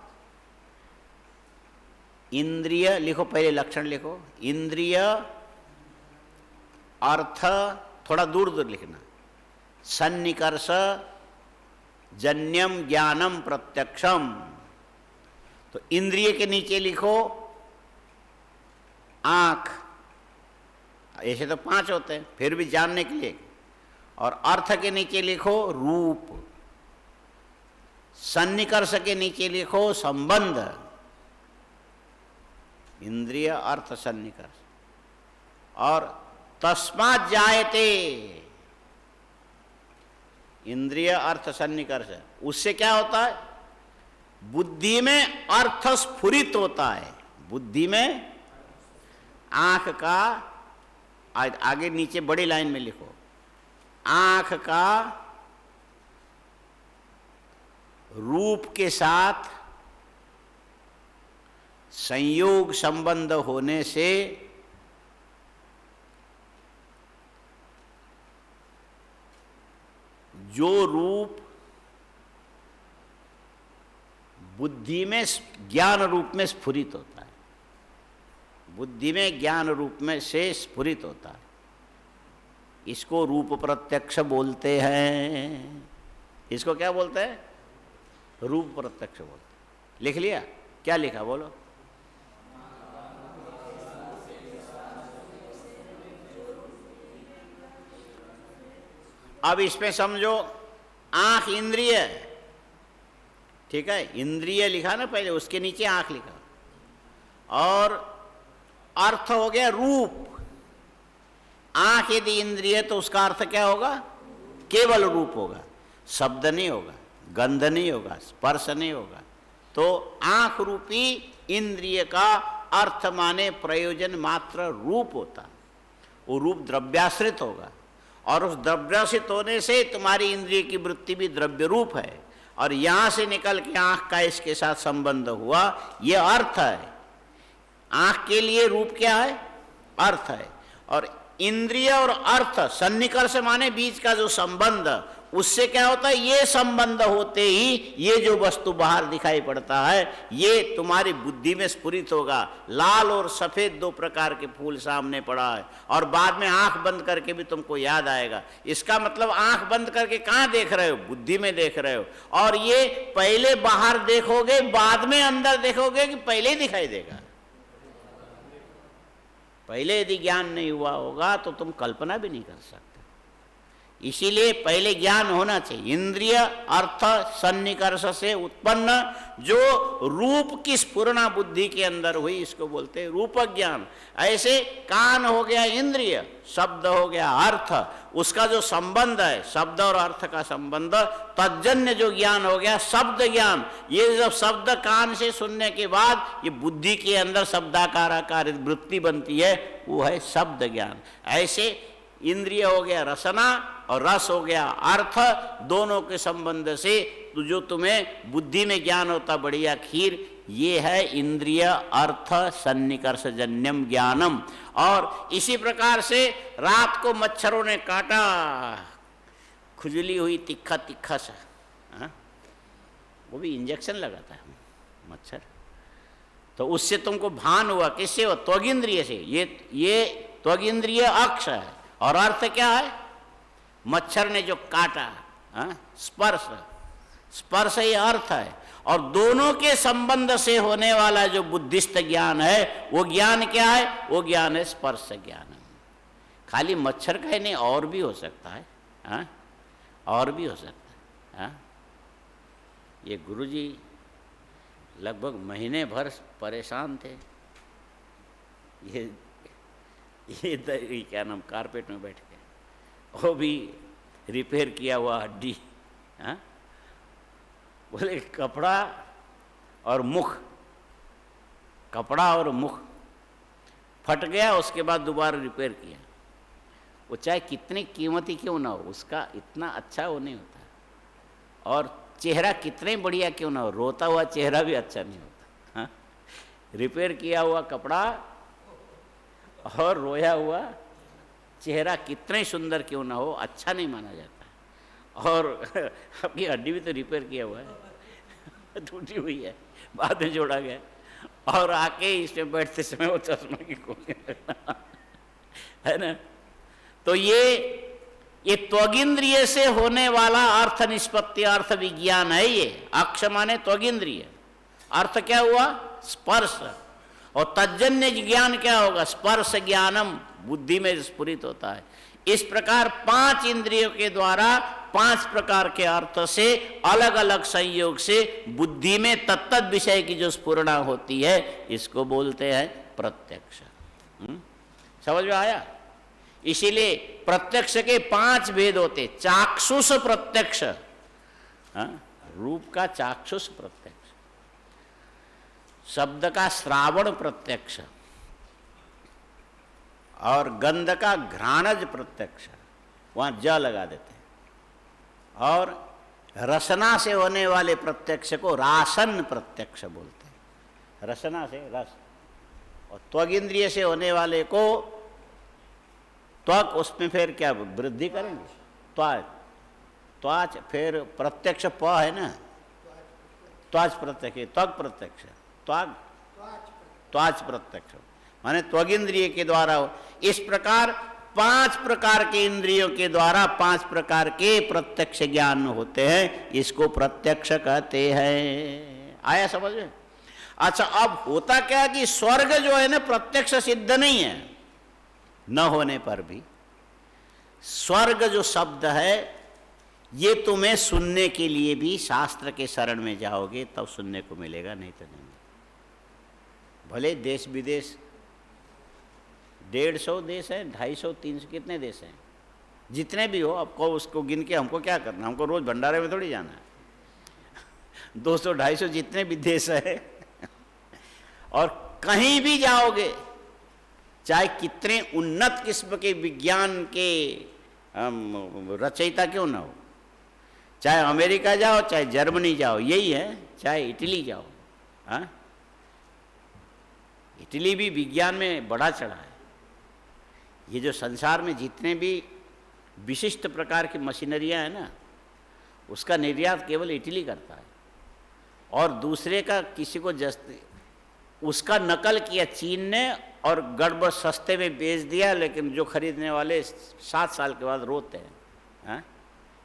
इंद्रिय लिखो, पहले लक्षण लिखो। इंद्रिय, अर्थ, थोड़ा दूर दूर लिखना। सन्निकर्ष जन्यम ज्ञानम प्रत्यक्षम। तो इंद्रिय के नीचे लिखो आंख। ऐसे तो 5 होते हैं, फिर भी जानने के लिए। और अर्थ के नीचे लिखो रूप। सन्निकर्ष के नीचे लिखो संबंध। इंद्रिय, अर्थ, सन्निकर्ष। और तस्मात् जायते, इंद्रिय, अर्थ, सन्निकर्ष, उससे क्या होता है? बुद्धि में अर्थ स्फुरित होता है। बुद्धि में आंख का, आगे नीचे बड़ी लाइन में लिखो, आंख का रूप के साथ संयोग संबंध होने से जो रूप बुद्धि में ज्ञान रूप में स्फुरित होता है, बुद्धि में ज्ञान रूप में से स्फुरित होता है, इसको रूप प्रत्यक्ष बोलते हैं। इसको क्या बोलते हैं? रूप प्रत्यक्ष बोलते हैं। लिख लिया? क्या लिखा बोलो? अब इसमें समझो, आंख इंद्रिय है, ठीक है, इंद्रिय लिखा ना पहले, उसके नीचे आंख लिखा, और अर्थ हो गया रूप। आंख यदि इंद्रिय तो उसका अर्थ क्या होगा? केवल रूप होगा, शब्द नहीं होगा, गंध नहीं होगा, स्पर्श नहीं होगा। तो आंख रूपी इंद्रिय का अर्थ माने प्रयोजन मात्र रूप होता, वो रूप द्रव्याश्रित होगा, और उस द्रव्याश्रित होने से तुम्हारी इंद्रिय की वृत्ति भी द्रव्य रूप है, और यहां से निकल के आंख का इसके साथ संबंध हुआ, ये अर्थ है। आंख के लिए रूप क्या है? अर्थ है। और इंद्रिय और अर्थ सन्निकर्ष माने बीच का जो संबंध, उससे क्या होता है? ये संबंध होते ही ये जो वस्तु बाहर दिखाई पड़ता है ये तुम्हारी बुद्धि में स्फुरित होगा। लाल और सफेद दो प्रकार के फूल सामने पड़ा है, और बाद में आंख बंद करके भी तुमको याद आएगा। इसका मतलब आंख बंद करके कहाँ देख रहे हो? बुद्धि में देख रहे हो। और ये पहले बाहर देखोगे, बाद में अंदर देखोगे, कि पहले ही दिखाई देगा? पहले यदि ज्ञान नहीं हुआ होगा तो तुम कल्पना भी नहीं कर सकते। इसीलिए पहले ज्ञान होना चाहिए। इंद्रिय अर्थ सन्निकर्ष से उत्पन्न जो रूप की स्फुरणा बुद्धि के अंदर हुई, इसको बोलते हैं रूप ज्ञान। ऐसे कान हो गया इंद्रिय, शब्द हो गया अर्थ, उसका जो संबंध है, शब्द और अर्थ का संबंध, तज्जन्य जो ज्ञान हो गया शब्द ज्ञान। ये जब शब्द कान से सुनने के बाद ये बुद्धि के अंदर शब्दाकार आकार वृत्ति बनती है, वो है शब्द ज्ञान। ऐसे इंद्रिय हो गया रसना और रस हो गया अर्थ, दोनों के संबंध से तो जो तुम्हें बुद्धि में ज्ञान होता बढ़िया खीर, ये है इंद्रिय अर्थ सन्निकर्ष जन्यम ज्ञानम। और इसी प्रकार से रात को मच्छरों ने काटा, खुजली हुई तीखा तीखा सा, हाँ? वो भी इंजेक्शन लगाता है मच्छर, तो उससे तुमको भान हुआ। किससे हुआ? त्वगिंद्रिय से। ये त्वगिंद्रिय अक्ष है, और अर्थ क्या है? मच्छर ने जो काटा, स्पर्श, स्पर्श ये अर्थ है। और दोनों के संबंध से होने वाला जो बुद्धिस्ट ज्ञान है, वो ज्ञान क्या है? वो ज्ञान है स्पर्श ज्ञान। खाली मच्छर का ही नहीं, और भी हो सकता है, हाँ? और भी हो सकता है, हाँ? ये गुरुजी लगभग महीने भर परेशान थे। ये क्या नाम, कारपेट में बैठ के, वो भी रिपेयर किया हुआ हड्डी, हाँ? बोले कपड़ा और मुख, कपड़ा और मुख फट गया, उसके बाद दोबारा रिपेयर किया। वो चाहे कितनी कीमती क्यों ना हो, उसका इतना अच्छा वो नहीं होता। और चेहरा कितने बढ़िया क्यों ना हो, रोता हुआ चेहरा भी अच्छा नहीं होता, हाँ? रिपेयर किया हुआ कपड़ा और रोया हुआ चेहरा कितने सुंदर क्यों ना हो, अच्छा नहीं माना जाता। और आपकी हड्डी भी तो रिपेयर किया हुआ है, टूटी हुई है, बाद में जोड़ा गया, और आके इसमें बैठते समय वो चश्मा की खोलने लगना, है ना? तो ये त्वगिंद्रिय से होने वाला अर्थ निष्पत्ति, अर्थ विज्ञान है। ये अक्ष माने त्वगिंद्रिय, अर्थ क्या हुआ? स्पर्श। और तज्जन्य ज्ञान क्या होगा? स्पर्श ज्ञानम, बुद्धि में स्फुरित होता है। इस प्रकार 5 इंद्रियों के द्वारा 5 प्रकार के अर्थ से अलग अलग संयोग से बुद्धि में तत्त विषय की जो स्फुरणा होती है, इसको बोलते हैं प्रत्यक्ष। समझ में आया? इसीलिए प्रत्यक्ष के 5 भेद होते। चाक्षुष प्रत्यक्ष, रूप का चाक्षुष प्रत्यक्ष, शब्द का श्रावण प्रत्यक्ष, और गंध का घ्राणज प्रत्यक्ष, वहाँ ज लगा देते हैं। और रसना से होने वाले प्रत्यक्ष को रासन प्रत्यक्ष बोलते हैं, रसना से रस। और त्वगिंद्रिय से होने वाले को त्वक, उसमें फिर क्या वृद्धि करेंगे? त्वाच, त्वाच, फिर प्रत्यक्ष प है ना, त्वाच प्रत्यक्ष, त्वक प्रत्यक्ष, त्वाग त्वाच प्रत्यक्ष माने त्वगिंद्रिय के द्वारा हो। इस प्रकार 5 प्रकार के इंद्रियों के द्वारा 5 प्रकार के प्रत्यक्ष ज्ञान होते हैं, इसको प्रत्यक्ष कहते हैं। आया समझ में? अच्छा, अब होता क्या कि स्वर्ग जो है ना प्रत्यक्ष सिद्ध नहीं है, न होने पर भी स्वर्ग जो शब्द है ये तुम्हें सुनने के लिए भी शास्त्र के शरण में जाओगे तब सुनने को मिलेगा, नहीं तो नहीं। भले देश विदेश 150 देश है, 250 300 कितने देश हैं, जितने भी हो, आपको उसको गिन के हमको क्या करना, हमको रोज भंडारे में थोड़ी जाना है। 200 250 जितने भी देश है और कहीं भी जाओगे, चाहे कितने उन्नत किस्म के विज्ञान के रचयिता क्यों ना हो, चाहे अमेरिका जाओ, चाहे जर्मनी जाओ, यही है, चाहे इटली जाओ, हाँ, इटली भी विज्ञान में बढ़ा चढ़ा है। ये जो संसार में जितने भी विशिष्ट प्रकार की मशीनरियां हैं ना, उसका निर्यात केवल इटली करता है, और दूसरे का किसी को उसका नकल किया चीन ने और गड़बड़ सस्ते में बेच दिया, लेकिन जो खरीदने वाले 7 साल के बाद रोते हैं। हाँ,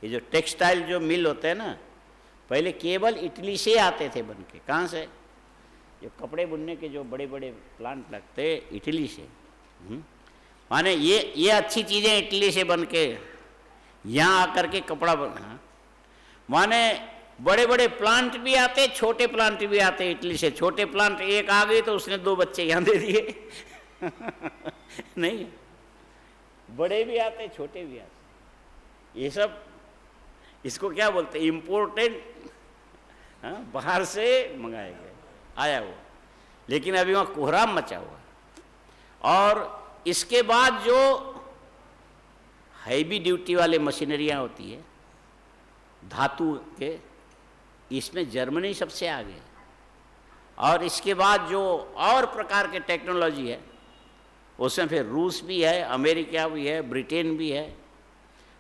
ये जो टेक्सटाइल जो मिल होते हैं ना, पहले केवल इटली से आते थे बन के। कहाँ से? जो कपड़े बुनने के जो बड़े बड़े प्लांट लगते इटली से। माने ये अच्छी चीज़ें इटली से बन के यहाँ आकर के कपड़ा बना। माने बड़े बड़े प्लांट भी आते, छोटे प्लांट भी आते इटली से। छोटे प्लांट एक आ गई तो उसने 2 बच्चे यहाँ दे दिए नहीं, बड़े भी आते छोटे भी आते। ये सब इसको क्या बोलते हैं, इम्पोर्टेड, बाहर से मंगाए गए, आया वो। लेकिन अभी वहाँ कोहराम मचा हुआ। और इसके बाद जो हैवी ड्यूटी वाले मशीनरियाँ होती है धातु के, इसमें जर्मनी सबसे आगे है। और इसके बाद जो और प्रकार के टेक्नोलॉजी है उसमें फिर रूस भी है, अमेरिका भी है, ब्रिटेन भी है।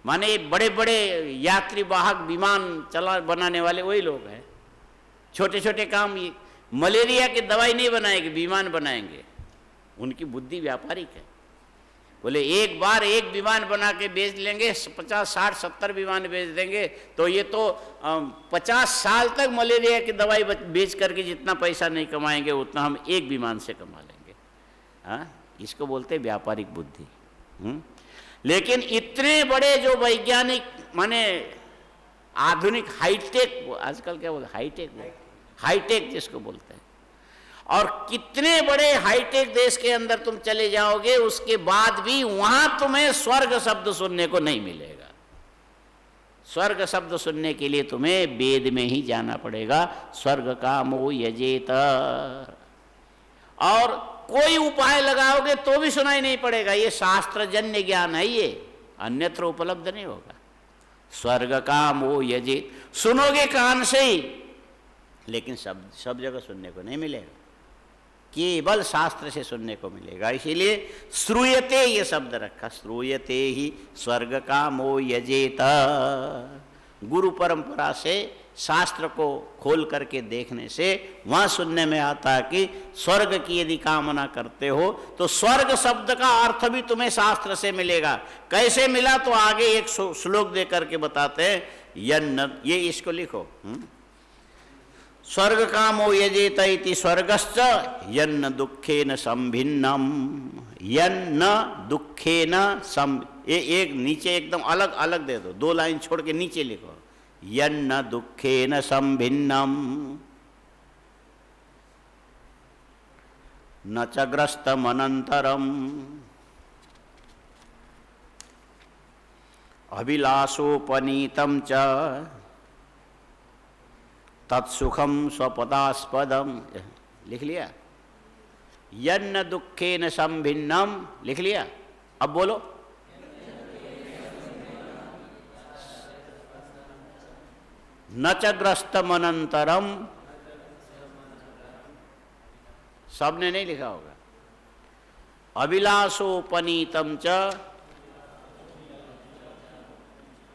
माने ये बड़े बड़े यात्री वाहक विमान बनाने वाले वही लोग हैं। छोटे छोटे काम, ये मलेरिया की दवाई नहीं बनाएंगे, विमान बनाएंगे। उनकी बुद्धि व्यापारिक है। बोले एक बार एक विमान बना के बेच लेंगे, 50 60 70 विमान बेच देंगे तो ये तो 50 साल तक मलेरिया की दवाई बेच करके जितना पैसा नहीं कमाएंगे उतना हम एक विमान से कमा लेंगे। हाँ, इसको बोलते हैं व्यापारिक बुद्धि। लेकिन इतने बड़े जो वैज्ञानिक माने आधुनिक हाईटेक, आजकल क्या बोलते हाईटेक जिसको बोलते हैं, और कितने बड़े हाईटेक देश के अंदर तुम चले जाओगे उसके बाद भी वहां तुम्हें स्वर्ग शब्द सुनने को नहीं मिलेगा। स्वर्ग शब्द सुनने के लिए तुम्हें वेद में ही जाना पड़ेगा। स्वर्ग कामो यजेत, और कोई उपाय लगाओगे तो भी सुनाई नहीं पड़ेगा। ये शास्त्रजन्य ज्ञान है, ये अन्यत्र उपलब्ध नहीं होगा। स्वर्ग कामो यजेत, सुनोगे कान से ही, लेकिन सब जगह सुनने को नहीं मिलेगा, केवल शास्त्र से सुनने को मिलेगा। इसीलिए श्रूयते ये शब्द रखा, श्रूयते ही स्वर्ग कामो यजेत। गुरु परंपरा से शास्त्र को खोल करके देखने से वहाँ सुनने में आता है कि स्वर्ग की यदि कामना करते हो तो स्वर्ग शब्द का अर्थ भी तुम्हें शास्त्र से मिलेगा। कैसे मिला तो आगे एक श्लोक दे करके बताते हैं। यन्न, ये इसको लिखो, स्वर्ग कामो यजेत इति स्वर्गश्च यन्न दुखेन संभिन्नम। यन्न दुखेन सम, एक नीचे एकदम अलग अलग दे दो, 2 लाइन छोड़ के नीचे लिखो, यन्न दुखेन संभिन्नम न च ग्रस्तम अनंतरम अभिलाषोपनीतम च तत्सुखम स्वपदास्पदम। लिख लिया? यन्न दुखेन संभिन्नम लिख लिया? अब बोलो, न च ग्रस्तम अनंतरम, सबने नहीं लिखा होगा। अभिलाषोपनीतम च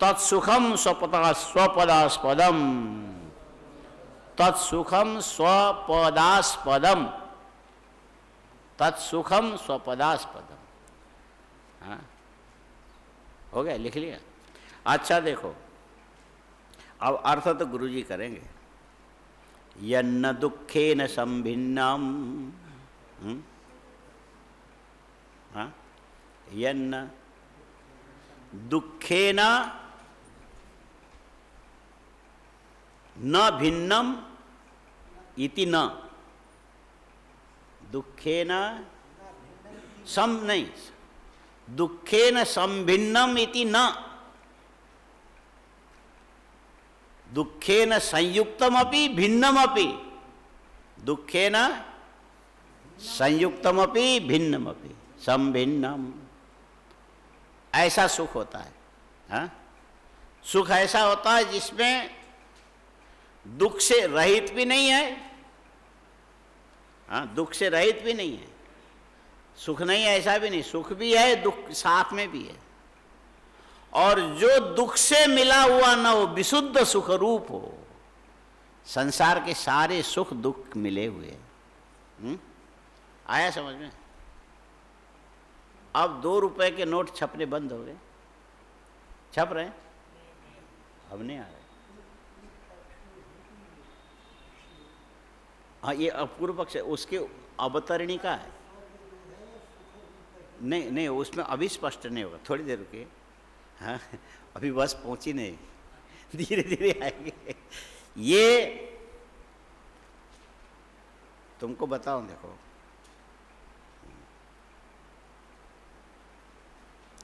तत्सुखम स्वपदास्पदम, तत्सुखम स्वपदास्पदम, तत्सुखम स्वपदास्पदम। हाँ, हो गया, लिख लिया। अच्छा देखो, अब अर्थ तो गुरुजी करेंगे। यन्न दुखेन संभिन्नम, हाँ, यन्न दुखेन न भिन्नम इति न, दुखेन सम नहीं, दुखेन संभिन्नम इति न, दुखेन संयुक्तमपि भिन्नमपि, दुखेन संयुक्तमपि भिन्नमपि संभिन्नम, ऐसा सुख होता है। हाँ? सुख ऐसा होता है जिसमें दुख से रहित भी नहीं है, हाँ, दुख से रहित भी नहीं है, सुख नहीं है ऐसा भी नहीं, सुख भी है, दुख साथ में भी है। और जो दुख से मिला हुआ न हो, विशुद्ध सुख रूप हो। संसार के सारे सुख दुख मिले हुए हैं। आया समझ में? अब 2 रुपए के नोट छपने बंद हो गए, छप रहे हैं, अब नहीं आ रहे। हाँ, ये अपूर्व पक्ष है, उसके अवतरणिका है। नहीं नहीं, उसमें अभी स्पष्ट नहीं होगा, थोड़ी देर रुकिए। हाँ, अभी बस पहुंची नहीं, धीरे धीरे आएंगे। ये तुमको बताऊं, देखो,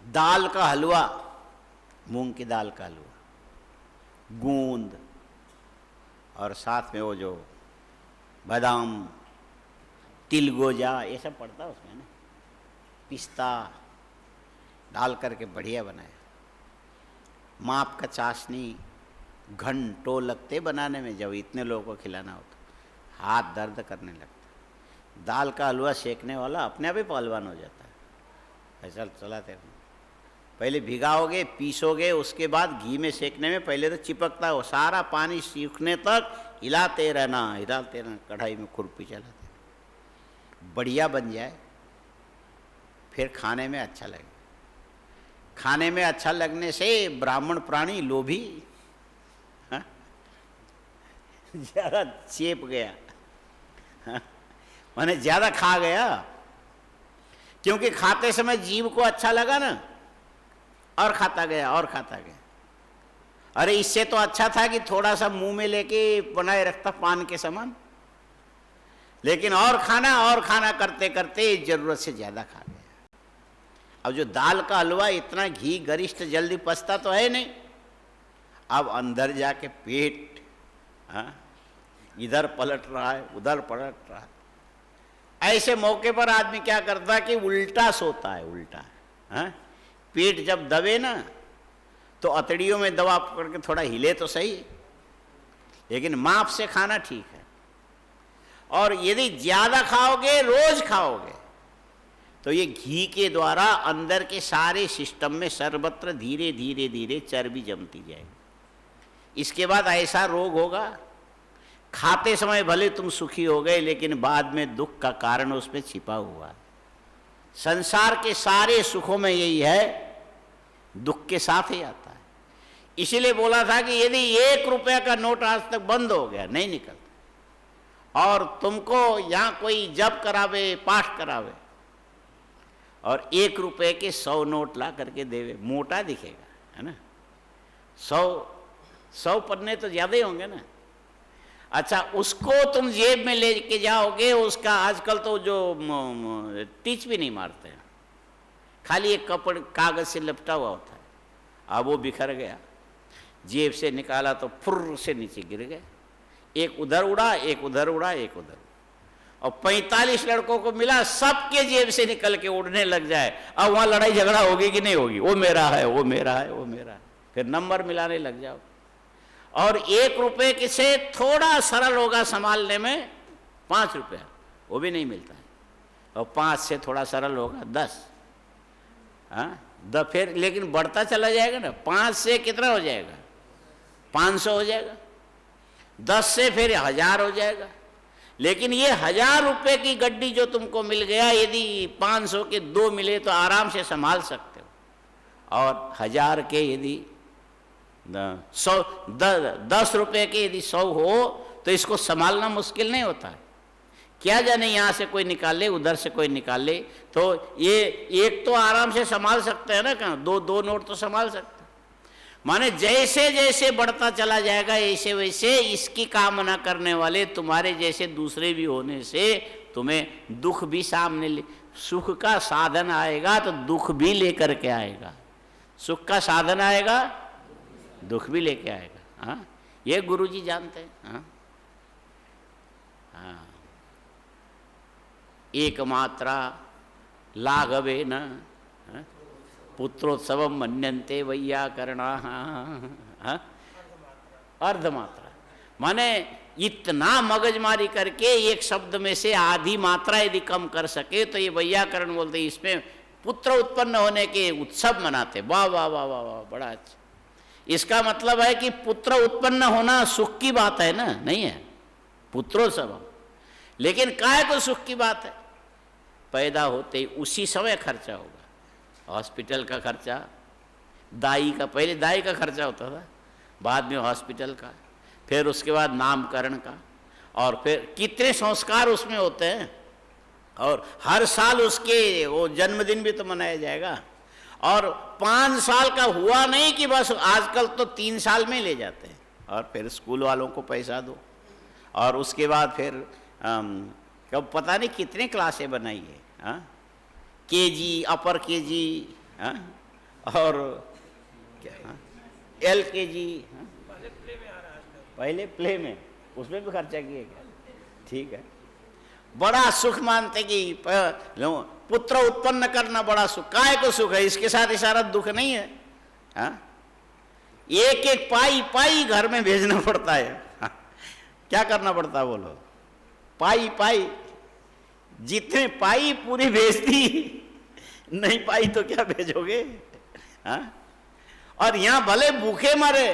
दाल का हलवा, मूंग की दाल का हलवा, गूंद, और साथ में वो जो बादाम, तिलगोजा, ये सब पड़ता है उसमें ना, पिस्ता डाल करके बढ़िया बनाया। माप का चाशनी, घंटों लगते बनाने में, जब इतने लोगों को खिलाना होता हाथ दर्द करने लगता। दाल का हलवा सेकने वाला अपने आप ही पहलवान हो जाता है। ऐसा चलाते रहना, पहले भिगाओगे, पीसोगे, उसके बाद घी में सेकने में पहले तो चिपकता हो, सारा पानी सूखने तक हिलाते रहना, कढ़ाई में खुरपी चलाते, बढ़िया बन जाए, फिर खाने में अच्छा लगे। खाने में अच्छा लगने से ब्राह्मण प्राणी लोभी, हाँ? ज़्यादा चेप गया, हाँ? माने ज़्यादा खा गया, क्योंकि खाते समय जीव को अच्छा लगा ना, और खाता गया और खाता गया। अरे इससे तो अच्छा था कि थोड़ा सा मुंह में लेके बनाए रखता पान के समान, लेकिन और खाना करते करते जरूरत से ज़्यादा खा गया। अब जो दाल का हलवा इतना घी गरिष्ठ जल्दी पचता तो है नहीं, अब अंदर जाके पेट, हाँ, इधर पलट रहा है उधर पलट रहा है। ऐसे मौके पर आदमी क्या करता है कि उल्टा सोता है, उल्टा, हाँ? पेट जब दबे ना तो अतड़ियों में दवा पकड़ के थोड़ा हिले तो सही, लेकिन माप से खाना ठीक है। और यदि ज़्यादा खाओगे, रोज खाओगे, तो ये घी के द्वारा अंदर के सारे सिस्टम में सर्वत्र धीरे धीरे धीरे चर्बी जमती जाएगी। इसके बाद ऐसा रोग होगा, खाते समय भले तुम सुखी हो गए, लेकिन बाद में दुख का कारण उसमें छिपा हुआ है। संसार के सारे सुखों में यही है, दुख के साथ ही आता है। इसीलिए बोला था कि यदि 1 रुपये का नोट आज तक बंद हो गया, नहीं निकलता, और तुमको यहाँ कोई जप करावे, पाठ करावे, और 1 रुपये के 100 नोट ला करके देवे, मोटा दिखेगा, है ना, 100 पन्ने तो ज़्यादा ही होंगे ना। अच्छा, उसको तुम जेब में लेके जाओगे, उसका आजकल तो जो टीच भी नहीं मारते हैं, खाली एक कपड़ कागज़ से लपटा हुआ होता है। अब वो बिखर गया, जेब से निकाला तो फुर्र से नीचे गिर गए, एक उधर उड़ा, एक उधर उड़ा, एक उधर, और 45 लड़कों को मिला, सबके जेब से निकल के उड़ने लग जाए। अब वहाँ लड़ाई झगड़ा होगी कि नहीं होगी? वो मेरा है, वो मेरा है, वो मेरा है, फिर नंबर मिलाने लग जाओ। और 1 रुपये के से थोड़ा सरल होगा संभालने में 5 रुपया, वो भी नहीं मिलता है, और 5 से थोड़ा सरल होगा 10, हाँ, फिर लेकिन बढ़ता चला जाएगा ना, 5 से कितना हो जाएगा? 500 हो जाएगा, 10 से फिर 1000 हो जाएगा। लेकिन ये 1000 रुपये की गड्डी जो तुमको मिल गया, यदि 500 के 2 मिले तो आराम से संभाल सकते हो। और 1000 के यदि 10 रुपये के यदि 100 हो तो इसको संभालना मुश्किल नहीं होता है। क्या जाने यहाँ से कोई निकाले, उधर से कोई निकाले, तो ये एक तो आराम से संभाल सकते हैं ना, कहाँ दो नोट तो संभाल सकते हैं। माने जैसे जैसे बढ़ता चला जाएगा ऐसे वैसे इसकी कामना करने वाले तुम्हारे जैसे दूसरे भी होने से तुम्हें दुख भी सामने ले, सुख का साधन आएगा तो दुख भी लेकर के आएगा, सुख का साधन आएगा दुख भी लेके आएगा। हाँ, ये गुरुजी जानते हैं। हाँ हाँ, एकमात्रा लाघवे न पुत्रोत्सव मन्यन्ते वैयाकरणा। अर्धमात्रा माने इतना मगजमारी करके एक शब्द में से आधी मात्रा यदि कम कर सके तो ये वैयाकरण बोलते इसमें पुत्र उत्पन्न होने के उत्सव मनाते। वाह वाह वाह वाह वाह, बड़ा अच्छा। इसका मतलब है कि पुत्र उत्पन्न होना सुख की बात है ना, नहीं है पुत्रोत्सव। लेकिन काय को सुख की बात है, पैदा होते ही उसी समय खर्चा होगा, हॉस्पिटल का खर्चा, दाई का, पहले दाई का खर्चा होता था, बाद में हॉस्पिटल का, फिर उसके बाद नामकरण का, और फिर कितने संस्कार उसमें होते हैं। और हर साल उसके वो जन्मदिन भी तो मनाया जाएगा। और 5 साल का हुआ नहीं कि बस, आजकल तो 3 साल में ले जाते हैं। और फिर स्कूल वालों को पैसा दो, और उसके बाद फिर कब पता नहीं कितने क्लासें बनाई है। हाँ, केजी, अपर केजी, हाँ, और क्या, हाँ, LKG, हाँ, पहले प्ले में, उसमें भी खर्चा किए क्या? ठीक है, बड़ा सुख मानते कि पुत्र उत्पन्न करना बड़ा सुख। काय को सुख है, इसके साथ इशारा दुख नहीं है। हाँ, एक एक पाई पाई घर में भेजना पड़ता है। हाँ, क्या करना पड़ता है बोलो, पाई पाई, जितने पाई पूरी भेज दी, नहीं पाई तो क्या भेजोगे। हाँ, और यहां भले भूखे मरे,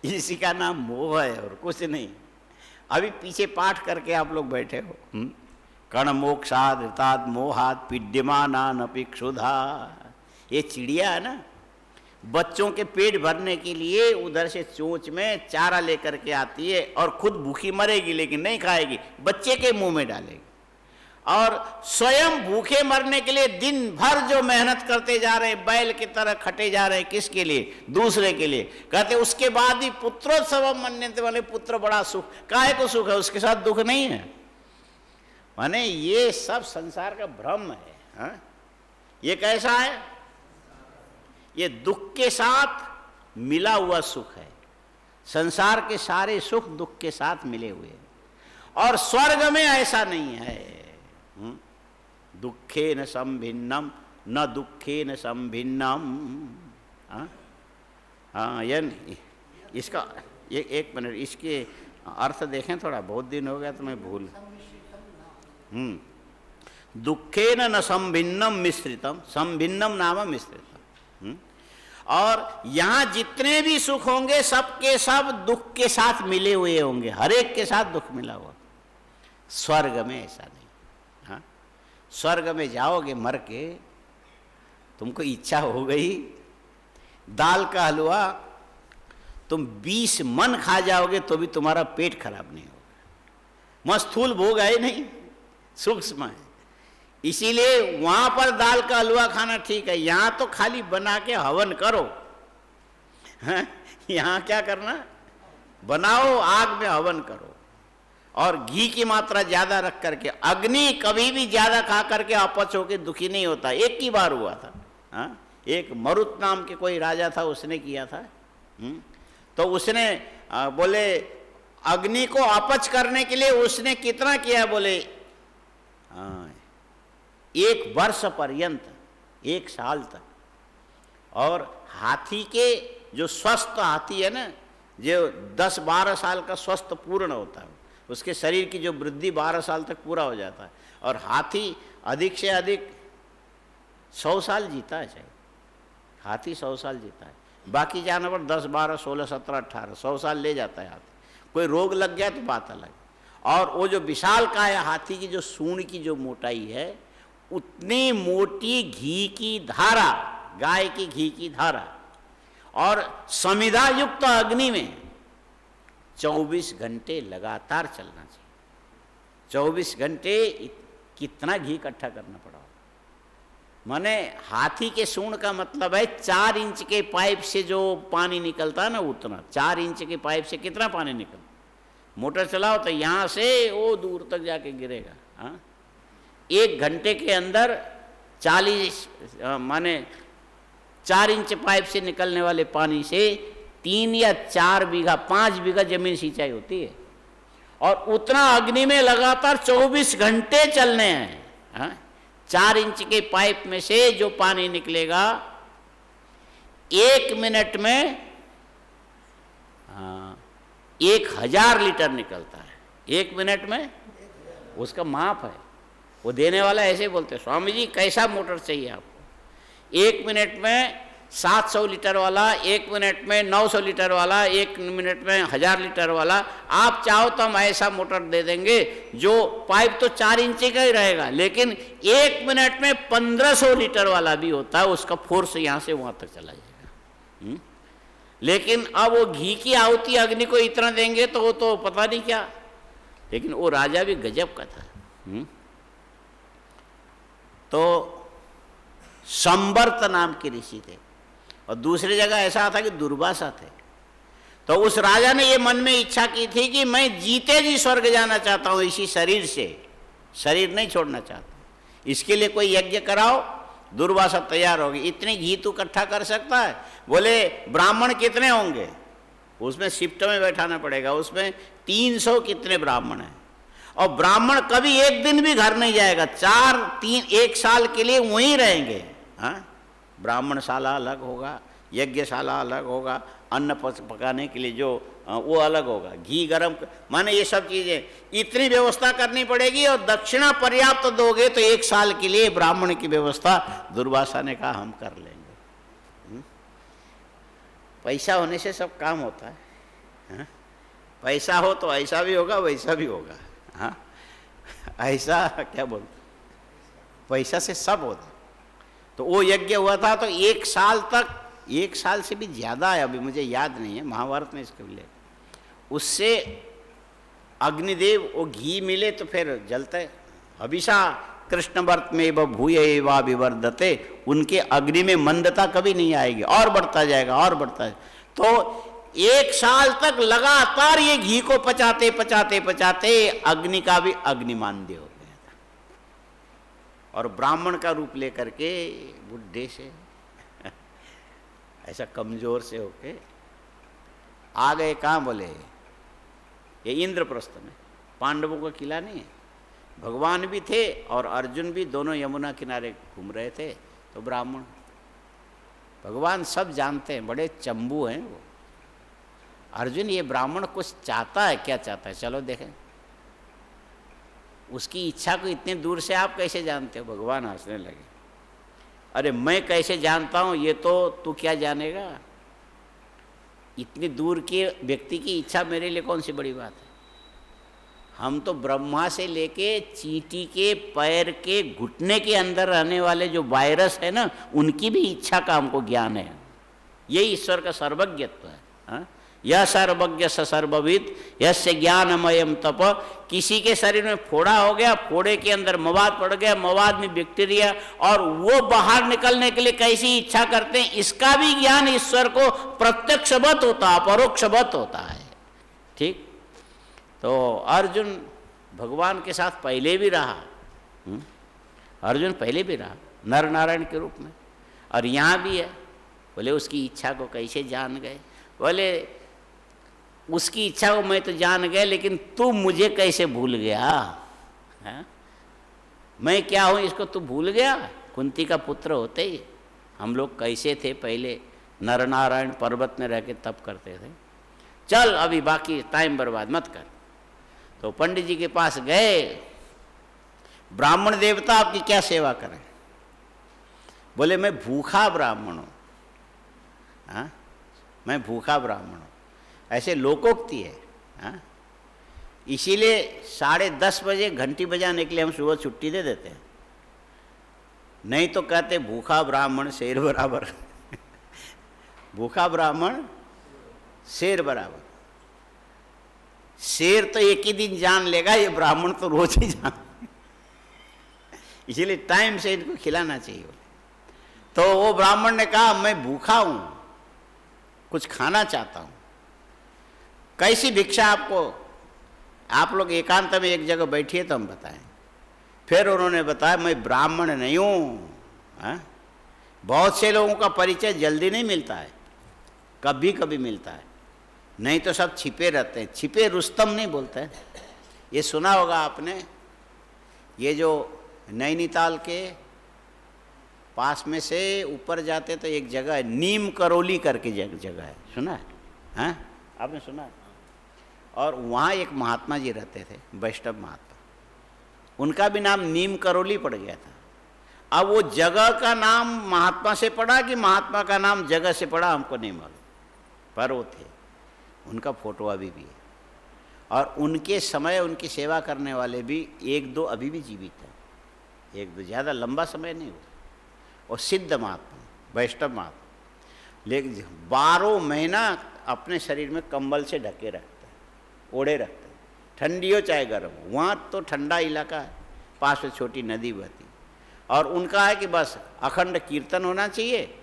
इसी का नाम मोह है और कुछ नहीं। अभी पीछे पाठ करके आप लोग बैठे हो, कण मोक्षाद ऋताद मोहाद पीड्यमानान अपि क्षुधा। ये चिड़िया है ना, बच्चों के पेट भरने के लिए उधर से चोंच में चारा लेकर के आती है और खुद भूखी मरेगी, लेकिन नहीं खाएगी, बच्चे के मुंह में डालेगी। और स्वयं भूखे मरने के लिए दिन भर जो मेहनत करते जा रहे हैं, बैल की तरह खटे जा रहे हैं, किसके लिए? दूसरे के लिए। कहते उसके बाद ही पुत्रोत्सव मन्यन्ते, वाले पुत्र बड़ा सुख। काहे को सुख है, उसके साथ दुख नहीं है। माने ये सब संसार का भ्रम है। हाँ? ये कैसा है? ये दुख के साथ मिला हुआ सुख है। संसार के सारे सुख दुख के साथ मिले हुए हैं, और स्वर्ग में ऐसा नहीं है। दुखे न संभिन्नम न दुखे न संभिन्नम। हाँ, इसका एक मिनट, इसके अर्थ देखें थोड़ा, बहुत दिन हो गया तो मैं भूल। दुखे न संभिन्नम मिश्रितम, संभिन्नम नाम मिश्रितम। और यहाँ जितने भी सुख होंगे सबके सब दुख के साथ मिले हुए होंगे, हर एक के साथ दुख मिला हुआ। स्वर्ग में ऐसा नहीं। हाँ, स्वर्ग में जाओगे मर के, तुमको इच्छा हो गई दाल का हलवा, तुम 20 मन खा जाओगे तो भी तुम्हारा पेट खराब नहीं होगा। मस्थूल भोग है नहीं, सूक्ष्म है। इसीलिए वहां पर दाल का हलवा खाना ठीक है, यहां तो खाली बना के हवन करो। हाँ? यहां क्या करना, बनाओ, आग में हवन करो, और घी की मात्रा ज्यादा रख करके। अग्नि कभी भी ज्यादा खा करके अपच होकर दुखी नहीं होता। एक ही बार हुआ था। हाँ? एक मरुत नाम के कोई राजा था, उसने किया था। तो उसने बोले अग्नि को अपच करने के लिए उसने कितना किया, बोले 1 वर्ष पर्यंत, 1 साल तक। और हाथी के जो स्वस्थ हाथी है ना, जो 10-12 साल का स्वस्थ पूर्ण होता है, उसके शरीर की जो वृद्धि 12 साल तक पूरा हो जाता है। और हाथी अधिक से अधिक 100 साल जीता है, शायद हाथी 100 साल जीता है। बाकी जानवर 10, 12, 16, 17, 18, 100 साल ले जाता है हाथी। कोई रोग लग गया तो बात अलग। और वो जो विशाल काय हाथी की जो सूंड की जो मोटाई है, उतनी मोटी घी की धारा गाय की घी की धारा, और समिधा युक्त अग्नि में 24 घंटे लगातार चलना चाहिए। 24 घंटे कितना घी इकट्ठा करना पड़ा। माने हाथी के सूंड का मतलब है 4 इंच के पाइप से जो पानी निकलता है ना, उतना 4 इंच के पाइप से कितना पानी निकलता। मोटर चलाओ तो यहाँ से वो दूर तक जाके गिरेगा। हाँ, 1 घंटे के अंदर 40 माने 4 इंच पाइप से निकलने वाले पानी से 3 या 4 बीघा 5 बीघा जमीन सिंचाई होती है, और उतना अग्नि में लगातार 24 घंटे चलने हैं। हाँ, 4 इंच के पाइप में से जो पानी निकलेगा 1 मिनट में 1000 लीटर निकलता है। 1 मिनट में उसका माप है। वो देने वाला ऐसे बोलते हैं, स्वामी जी कैसा मोटर चाहिए आपको? 1 मिनट में 700 लीटर वाला, 1 मिनट में 900 लीटर वाला, 1 मिनट में 1000 लीटर वाला। आप चाहो तो हम ऐसा मोटर दे देंगे जो पाइप तो 4 इंच का ही रहेगा, लेकिन 1 मिनट में 1500 लीटर वाला भी होता है। उसका फोर्स यहाँ से वहाँ तक चला जाएगा। लेकिन अब वो घी की आहुति अग्नि को इतना देंगे तो वो तो पता नहीं क्या। लेकिन वो राजा भी गजब का था। तो संवर्त नाम के ऋषि थे, और दूसरी जगह ऐसा था कि दुर्वासा थे। तो उस राजा ने ये मन में इच्छा की थी कि मैं जीते जी स्वर्ग जाना चाहता हूँ, इसी शरीर से, शरीर नहीं छोड़ना चाहता। इसके लिए कोई यज्ञ कराओ। दुर्वासा तैयार होगी। इतनी घी तू इकट्ठा कर सकता है? बोले ब्राह्मण कितने होंगे? उसमें शिफ्ट में बैठाना पड़ेगा। उसमें 300 कितने ब्राह्मण हैं, और ब्राह्मण कभी एक दिन भी घर नहीं जाएगा। 1 साल के लिए वहीं रहेंगे। हाँ, ब्राह्मणशाला अलग होगा, यज्ञशाला अलग होगा, अन्न पकाने के लिए जो वो अलग होगा, घी गरम, माने ये सब चीज़ें इतनी व्यवस्था करनी पड़ेगी। और दक्षिणा पर्याप्त दोगे तो 1 साल के लिए ब्राह्मण की व्यवस्था दुर्वासा ने कहा हम कर लेंगे। पैसा होने से सब काम होता है। हाँ? पैसा हो तो ऐसा भी होगा वैसा भी होगा। हाँ, ऐसा क्या बोलते, पैसा से सब होता। तो वो यज्ञ हुआ था तो 1 साल तक, 1 साल से भी ज़्यादा है, अभी मुझे याद नहीं है, महाभारत में इसके लिए। उससे अग्निदेव वो घी मिले तो फिर जलते। हबिषा कृष्ण वर्त में भूय वा विवर्धते, उनके अग्नि में मंदता कभी नहीं आएगी, और बढ़ता जाएगा और बढ़ता है। तो 1 साल तक लगातार ये घी को पचाते पचाते पचाते अग्नि का भी अग्निमांद्य हो गया था, और ब्राह्मण का रूप लेकर के बुढ़े से ऐसा कमजोर से होके आ गए। कहाँ? बोले ये इंद्रप्रस्थ में, पांडवों का किला नहीं है। भगवान भी थे और अर्जुन भी, दोनों यमुना किनारे घूम रहे थे। तो ब्राह्मण, भगवान सब जानते हैं, बड़े चंबू हैं वो। अर्जुन, ये ब्राह्मण कुछ चाहता है, क्या चाहता है, चलो देखें। उसकी इच्छा को इतने दूर से आप कैसे जानते हो? भगवान हंसने लगे। अरे मैं कैसे जानता हूँ, ये तो तू क्या जानेगा। इतनी दूर के व्यक्ति की इच्छा मेरे लिए कौन सी बड़ी बात है। हम तो ब्रह्मा से लेके चींटी के पैर के घुटने के अंदर रहने वाले जो वायरस है ना, उनकी भी इच्छा का हमको ज्ञान है। यही ईश्वर का सर्वज्ञत्व है। हाँ? यह सर्वज्ञ स सर्वविद यस्य ज्ञानमयम तप। किसी के शरीर में फोड़ा हो गया, फोड़े के अंदर मवाद पड़ गया, मवाद में बैक्टीरिया, और वो बाहर निकलने के लिए कैसी इच्छा करते हैं, इसका भी ज्ञान ईश्वर को प्रत्यक्षवत होता है, परोक्षवत होता है। ठीक। तो अर्जुन भगवान के साथ पहले भी रहा। अर्जुन पहले भी रहा नर नारायण के रूप में, और यहाँ भी है। बोले उसकी इच्छा को कैसे जान गए? बोले उसकी इच्छा को मैं तो जान गया, लेकिन तू मुझे कैसे भूल गया? है? मैं क्या हूँ इसको तू भूल गया? कुंती का पुत्र होते ही हम लोग कैसे थे पहले, नर नारायण पर्वत में रह के तप करते थे। चल अभी बाकी टाइम बर्बाद मत कर। तो पंडित जी के पास गए, ब्राह्मण देवता आपकी क्या सेवा करें? बोले मैं भूखा ब्राह्मण हूँ। हाँ, मैं भूखा ब्राह्मण हूँ, ऐसे लोकोक्ति है। हाँ, इसीलिए 10:30 बजे घंटी बजाने के लिए हम सुबह छुट्टी दे देते हैं। नहीं तो कहते भूखा ब्राह्मण शेर बराबर। भूखा ब्राह्मण शेर बराबर। शेर तो एक ही दिन जान लेगा, ये ब्राह्मण तो रोज ही जान। इसलिए टाइम से इनको खिलाना चाहिए। तो वो ब्राह्मण ने कहा मैं भूखा हूं, कुछ खाना चाहता हूं, कैसी भिक्षा आपको, आप लोग एकांत में एक जगह बैठिए तो हम बताएं। फिर उन्होंने बताया मैं ब्राह्मण नहीं हूं। बहुत से लोगों का परिचय जल्दी नहीं मिलता है, कभी कभी मिलता है, नहीं तो सब छिपे रहते हैं। छिपे रुस्तम नहीं बोलते हैं। ये सुना होगा आपने, ये जो नैनीताल के पास में से ऊपर जाते तो एक जगह है, नीम करोली करके जगह है, सुना है? हाँ, आपने सुना है? और वहाँ एक महात्मा जी रहते थे, वैष्णव महात्मा, उनका भी नाम नीम करोली पड़ गया था। अब वो जगह का नाम महात्मा से पड़ा कि महात्मा का नाम जगह से पड़ा हमको नहीं मालूम, पर वो थे। उनका फोटो अभी भी है, और उनके समय उनकी सेवा करने वाले भी एक दो अभी भी जीवित हैं, एक दो, ज़्यादा लंबा समय नहीं हुआ। और सिद्ध महात्मा, वैष्णव महात्मा, लेकिन 12 महीना अपने शरीर में कंबल से ढके रखते हैं, ओढ़े रखते हैं, ठंडी हो चाहे गर्म हो। वहाँ तो ठंडा इलाका है, पास में छोटी नदी बहती, और उनका है कि बस अखंड कीर्तन होना चाहिए,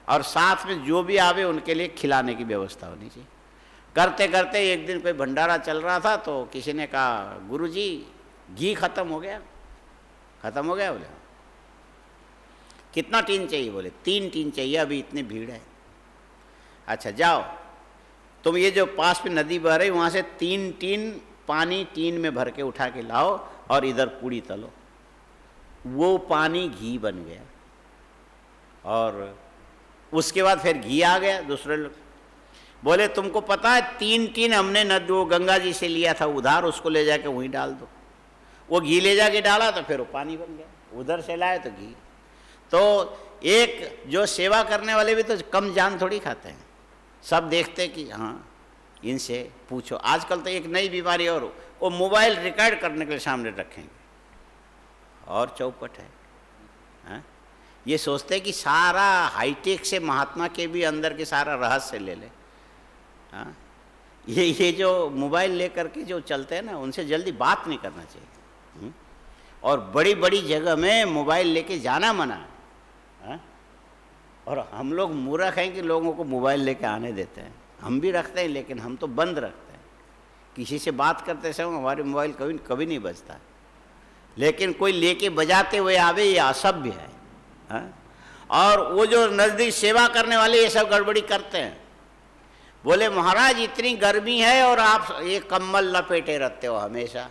और साथ में जो भी आवे उनके लिए खिलाने की व्यवस्था होनी चाहिए। करते करते एक दिन कोई भंडारा चल रहा था, तो किसी ने कहा गुरुजी घी खत्म हो गया। खत्म हो गया? बोले कितना टीन चाहिए? बोले 3 टीन चाहिए, अभी इतनी भीड़ है। अच्छा जाओ तुम, ये जो पास में नदी बह रही वहाँ से 3 टीन पानी टीन में भर के उठा के लाओ, और इधर पूड़ी तलो। वो पानी घी बन गया, और उसके बाद फिर घी आ गया। दूसरे लोग बोले तुमको पता है 3 टीन हमने नदी वो गंगा जी से लिया था उधार, उसको ले जाके वहीं डाल दो। वो घी ले जाके डाला तो फिर वो पानी बन गया, उधर से लाए तो घी। तो एक जो सेवा करने वाले भी तो कम जान थोड़ी खाते हैं, सब देखते कि हाँ इनसे पूछो। आजकल तो एक नई बीमारी, और वो मोबाइल रिकॉर्ड करने के लिए सामने रखेंगे, और चौपट है। हाँ? ये सोचते कि सारा हाईटेक से महात्मा के भी अंदर के सारा रहस्य ले ले। हाँ? ये जो मोबाइल लेकर के जो चलते हैं ना, उनसे जल्दी बात नहीं करना चाहिए। और बड़ी बड़ी जगह में मोबाइल लेके जाना मना है। हाँ? और हम लोग मूर्ख हैं कि लोगों को मोबाइल लेके आने देते हैं। हम भी रखते हैं, लेकिन हम तो बंद रखते हैं। किसी से बात करते समय हमारे मोबाइल कभी नहीं बजता, लेकिन कोई लेके बजाते हुए आवे, ये असभ्य है। हाँ? और वो जो नज़दीक सेवा करने वाले ये सब गड़बड़ी करते हैं। बोले महाराज इतनी गर्मी है और आप ये कम्बल लपेटे रहते हो हमेशा,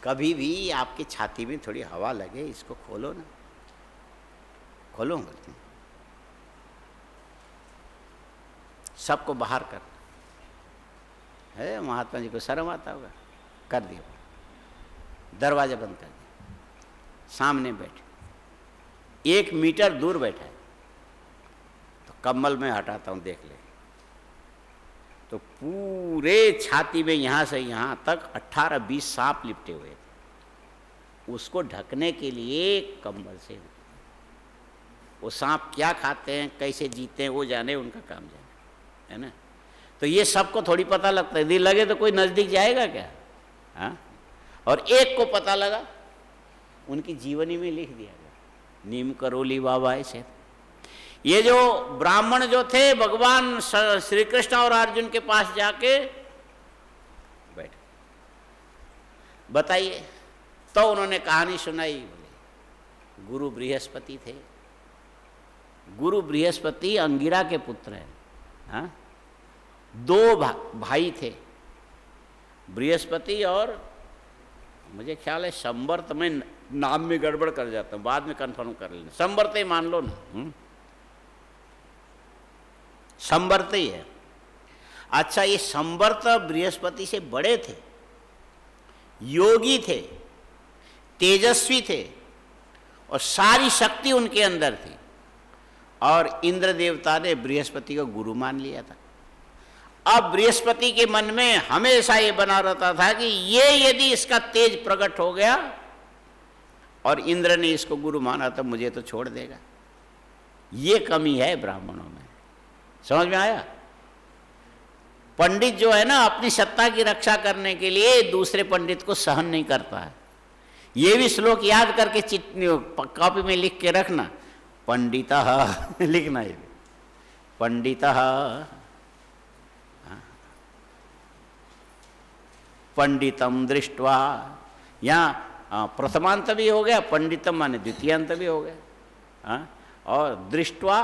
कभी भी आपकी छाती में थोड़ी हवा लगे, इसको खोलो ना, खोलो। बोलते सबको बाहर कर है। महात्मा जी को शर्म आता होगा, कर दिया, दरवाजा बंद कर दिया, सामने बैठे, 1 मीटर दूर बैठा है। तो कम्बल में हटाता हूँ, देख ले, तो पूरे छाती में यहाँ से यहाँ तक 18-20 सांप लिपटे हुए थे। उसको ढकने के लिए कंबल से, वो सांप क्या खाते हैं, कैसे जीते हैं, वो जाने, उनका काम जाने, है ना। तो ये सबको थोड़ी पता लगता है। यदि लगे तो कोई नज़दीक जाएगा क्या? हाँ? और एक को पता लगा, उनकी जीवनी में लिख दिया गया, नीम करोली बाबा ऐसे। ये जो ब्राह्मण जो थे, भगवान श्री कृष्ण और अर्जुन के पास जाके बैठे, बताइए। तो उन्होंने कहानी सुनाई। बोले गुरु बृहस्पति थे। गुरु बृहस्पति अंगिरा के पुत्र हैं। हाँ? 2 भाई थे, बृहस्पति, और मुझे ख्याल है संवर्त, में नाम में गड़बड़ कर जाता हूँ, बाद में कंफर्म कर लेना। संवर्त ही मान लो ना, संवर्त ही है। अच्छा, ये संवर्त बृहस्पति से बड़े थे, योगी थे, तेजस्वी थे, और सारी शक्ति उनके अंदर थी। और इंद्र देवता ने बृहस्पति को गुरु मान लिया था। अब बृहस्पति के मन में हमेशा ये बना रहता था कि ये यदि इसका तेज प्रकट हो गया और इंद्र ने इसको गुरु माना तो मुझे तो छोड़ देगा। ये कमी है ब्राह्मणों में। समझ में आया? पंडित जो है ना, अपनी सत्ता की रक्षा करने के लिए दूसरे पंडित को सहन नहीं करता है। ये भी श्लोक याद करके कॉपी में लिख के रखना, पंडितः लिखना, ये पंडितः, पंडितम दृष्ट्वा, यहाँ प्रथमांत भी हो गया, पंडितम माने द्वितीयांत भी हो गया। हाँ, और दृष्ट्वा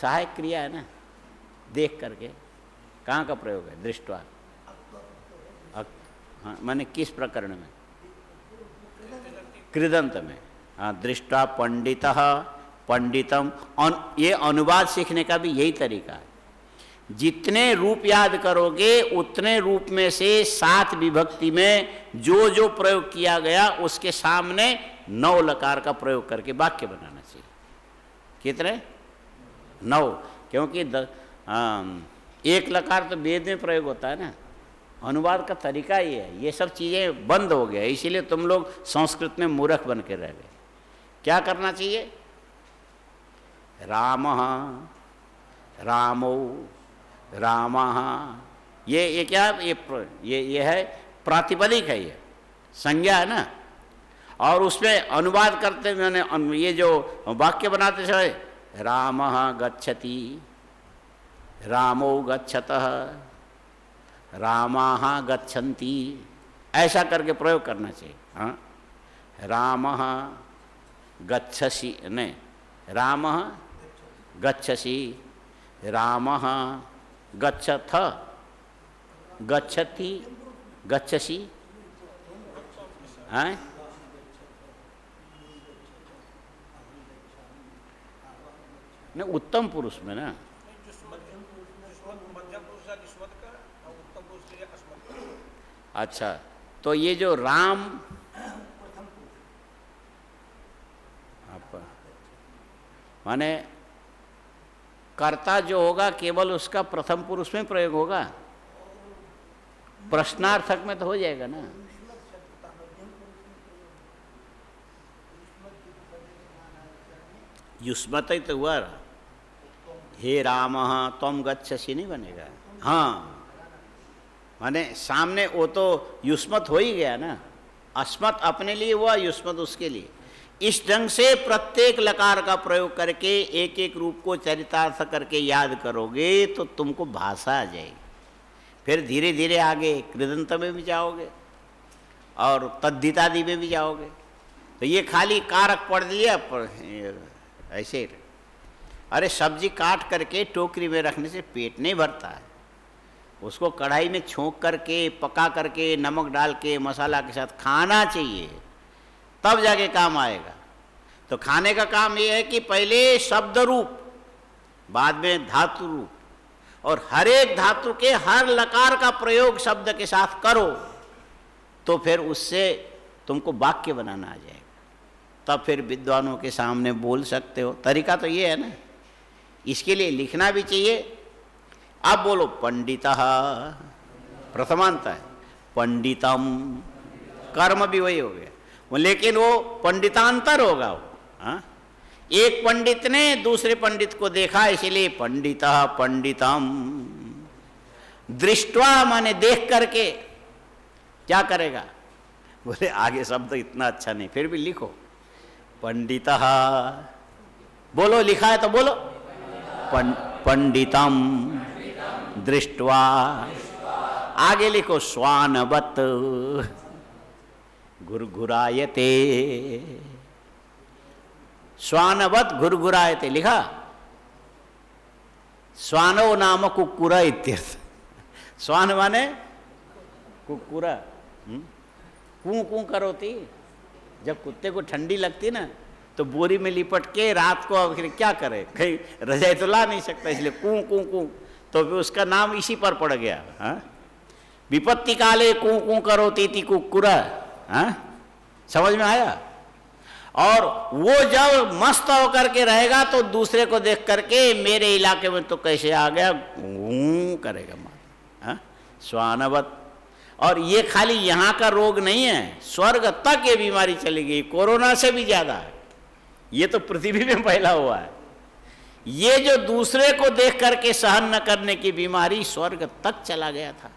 सहायक क्रिया है ना, देख करके। कहाँ का प्रयोग है दृष्ट्वा? हाँ, माने किस प्रकरण में? कृदंत में। हाँ, दृष्ट्वा पंडितः पंडितम। ये अनुवाद सीखने का भी यही तरीका है। जितने रूप याद करोगे उतने रूप में से 7 विभक्ति में जो जो प्रयोग किया गया उसके सामने 9 लकार का प्रयोग करके वाक्य बनाना चाहिए। कितने? 9। क्योंकि एक लकार तो वेद में प्रयोग होता है ना। अनुवाद का तरीका ये है। ये सब चीज़ें बंद हो गया, इसीलिए तुम लोग संस्कृत में मूर्ख बन के रह गए। क्या करना चाहिए? रामः, रामौ, रामः। ये क्या? ये है प्रातिपदिक है, ये संज्ञा है ना। और उसमें अनुवाद करते मैंने ये जो वाक्य बनाते समय रामः गच्छति, रामौ गच्छतः, रामाः गच्छन्ति, ऐसा करके प्रयोग करना चाहिए। हाँ, रामः गच्छसि, नहीं, रामः गच्छसि, रामः गच्छथ, गच्छति, गच्छसि। हैं? नहीं, उत्तम पुरुष में ना। अच्छा, तो ये जो राम माने कर्ता जो होगा केवल उसका प्रथम पुरुष में प्रयोग होगा। प्रश्नार्थक में तो हो जाएगा ना। युष्मत ही तो हुआ, हे राम त्वम गच्छसि नहीं बनेगा। हाँ, माने सामने वो तो युष्मत हो ही गया ना। अस्मत अपने लिए हुआ, युष्मत उसके लिए। इस ढंग से प्रत्येक लकार का प्रयोग करके एक एक रूप को चरितार्थ करके याद करोगे तो तुमको भाषा आ जाएगी। फिर धीरे धीरे आगे कृदंत में भी जाओगे और तद्धितादि में भी जाओगे। तो ये खाली कारक पढ़ लिया ऐसे। अरे सब्जी काट करके टोकरी में रखने से पेट नहीं भरता है। उसको कढ़ाई में छोंक करके, पका करके, नमक डाल के, मसाला के साथ खाना चाहिए, तब जाके काम आएगा। तो खाने का काम ये है कि पहले शब्द रूप, बाद में धातु रूप, और हर एक धातु के हर लकार का प्रयोग शब्द के साथ करो, तो फिर उससे तुमको वाक्य बनाना आ जाएगा। तब फिर विद्वानों के सामने बोल सकते हो। तरीका तो ये है ना। इसके लिए लिखना भी चाहिए। अब बोलो पंडितः, प्रथमांत है, पंडितम, कर्म भी वही हो गया, लेकिन वो पंडितांतर होगा वो। हाँ? एक पंडित ने दूसरे पंडित को देखा, इसीलिए पंडितः पंडितम। दृष्ट्वा माने देख करके। क्या करेगा? बोले आगे शब्द इतना अच्छा नहीं, फिर भी लिखो पंडितः। बोलो, लिखा है तो बोलो पंडितम दृष्ट्वा। आगे लिखो श्वानवत घुरघुरायते। श्वानवत घुरघुरायते लिखा। श्वानो नाम कुक्कुर इत्यर्थ। श्वान माने कुक्कुरा। कूं कूं करोती। जब कुत्ते को ठंडी लगती ना तो बोरी में लिपट के रात को आखिर क्या करे, कहीं रजाई तो ला नहीं सकता, इसलिए कूं कूं कूं, तो फिर उसका नाम इसी पर पड़ गया। हाँ, विपत्ति काले कूं कूं करोती थी कुक्कुरा। हाँ, समझ में आया? और वो जब मस्त होकर के रहेगा तो दूसरे को देख करके मेरे इलाके में तो कैसे आ गया, घूं करेगा मार। हाँ, श्वानवत। और ये खाली यहाँ का रोग नहीं है, स्वर्ग तक ये बीमारी चली गई, कोरोना से भी ज्यादा है। ये तो पृथ्वी में फैला हुआ है। ये जो दूसरे को देख करके सहन न करने की बीमारी स्वर्ग तक चला गया था।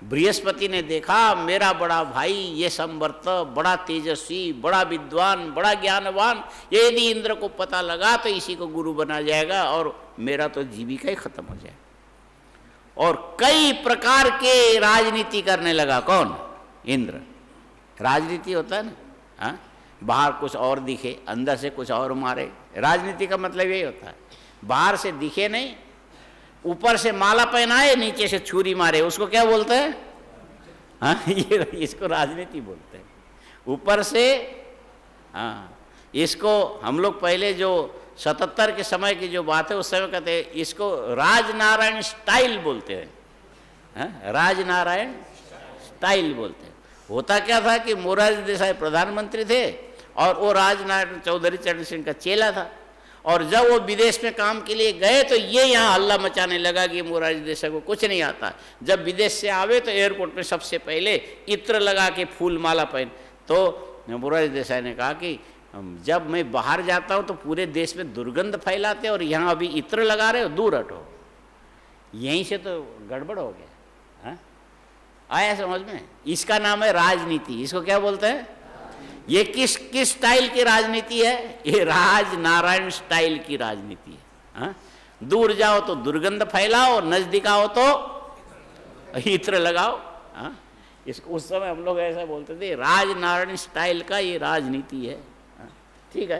बृहस्पति ने देखा मेरा बड़ा भाई ये संवर्त बड़ा तेजस्वी, बड़ा विद्वान, बड़ा ज्ञानवान, ये यदि इंद्र को पता लगा तो इसी को गुरु बना जाएगा और मेरा तो जीविका ही खत्म हो जाएगा। और कई प्रकार के राजनीति करने लगा। कौन? इंद्र। राजनीति होता है ना, हाँ, बाहर कुछ और दिखे, अंदर से कुछ और मारे। राजनीति का मतलब यही होता है, बाहर से दिखे नहीं, ऊपर से माला पहनाए, नीचे से छुरी मारे, उसको क्या बोलते हैं? हाँ, ये इसको राजनीति बोलते हैं। ऊपर से, हाँ, इसको हम लोग पहले जो 77 के समय की जो बात है उस समय कहते हैं इसको राजनारायण स्टाइल बोलते हैं। हाँ, राजनारायण स्टाइल बोलते हैं। होता क्या था कि मोरारजी देसाई प्रधानमंत्री थे और वो राजनारायण चौधरी चरण सिंह का चेला था। और जब वो विदेश में काम के लिए गए तो ये यहाँ हल्ला मचाने लगा कि मोरारजी देसाई को कुछ नहीं आता। जब विदेश से आवे तो एयरपोर्ट में सबसे पहले इत्र लगा के फूल माला पहन। तो मोरारजी देसाई ने कहा कि जब मैं बाहर जाता हूँ तो पूरे देश में दुर्गंध फैलाते और यहाँ अभी इत्र लगा रहे हो, दूर हटो। यहीं से तो गड़बड़ हो गया। हाँ, आया समझ में? इसका नाम है राजनीति। इसको क्या बोलते हैं? ये किस स्टाइल की राजनीति है? ये राजनारायण स्टाइल की राजनीति है। हाँ? दूर जाओ तो दुर्गंध फैलाओ, नजदीक आओ तो इत्र लगाओ। हाँ? इसको उस समय हम लोग ऐसा बोलते थे, राजनारायण स्टाइल का ये राजनीति है। हाँ? ठीक है।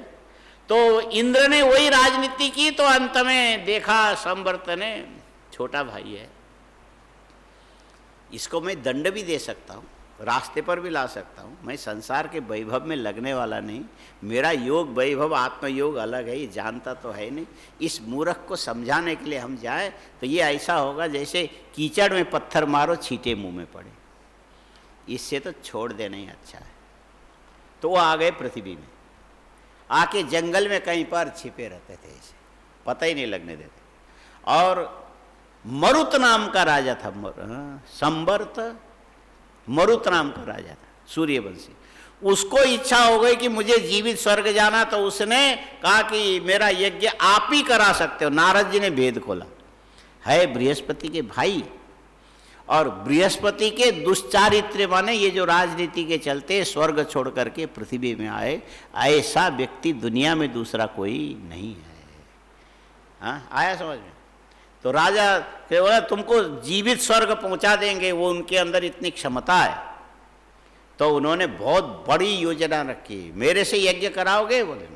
तो इंद्र ने वही राजनीति की तो अंत में देखा संवर्त ने छोटा भाई है, इसको मैं दंड भी दे सकता हूँ, रास्ते पर भी ला सकता हूँ, मैं संसार के वैभव में लगने वाला नहीं, मेरा योग वैभव आत्मयोग अलग है, ये जानता तो है नहीं। इस मूर्ख को समझाने के लिए हम जाए तो ये ऐसा होगा जैसे कीचड़ में पत्थर मारो छींटे मुंह में पड़े, इससे तो छोड़ देना ही अच्छा है। तो वो आ गए पृथ्वी में, आके जंगल में कहीं पर छिपे रहते थे, इसे पता ही नहीं लगने देते। और मरुत नाम का राजा था, संवर्त मरुत नाम का राजा था, सूर्यवंशी। उसको इच्छा हो गई कि मुझे जीवित स्वर्ग जाना, तो उसने कहा कि मेरा यज्ञ आप ही करा सकते हो। नारद जी ने भेद खोला, है बृहस्पति के भाई और बृहस्पति के दुष्चारित्र माने ये जो राजनीति के चलते स्वर्ग छोड़ करके पृथ्वी में आए, ऐसा व्यक्ति दुनिया में दूसरा कोई नहीं है। हाँ, आया समझ में? तो राजा के बोला तुमको जीवित स्वर्ग पहुंचा देंगे, वो उनके अंदर इतनी क्षमता है। तो उन्होंने बहुत बड़ी योजना रखी, मेरे से यज्ञ कराओगे बोले,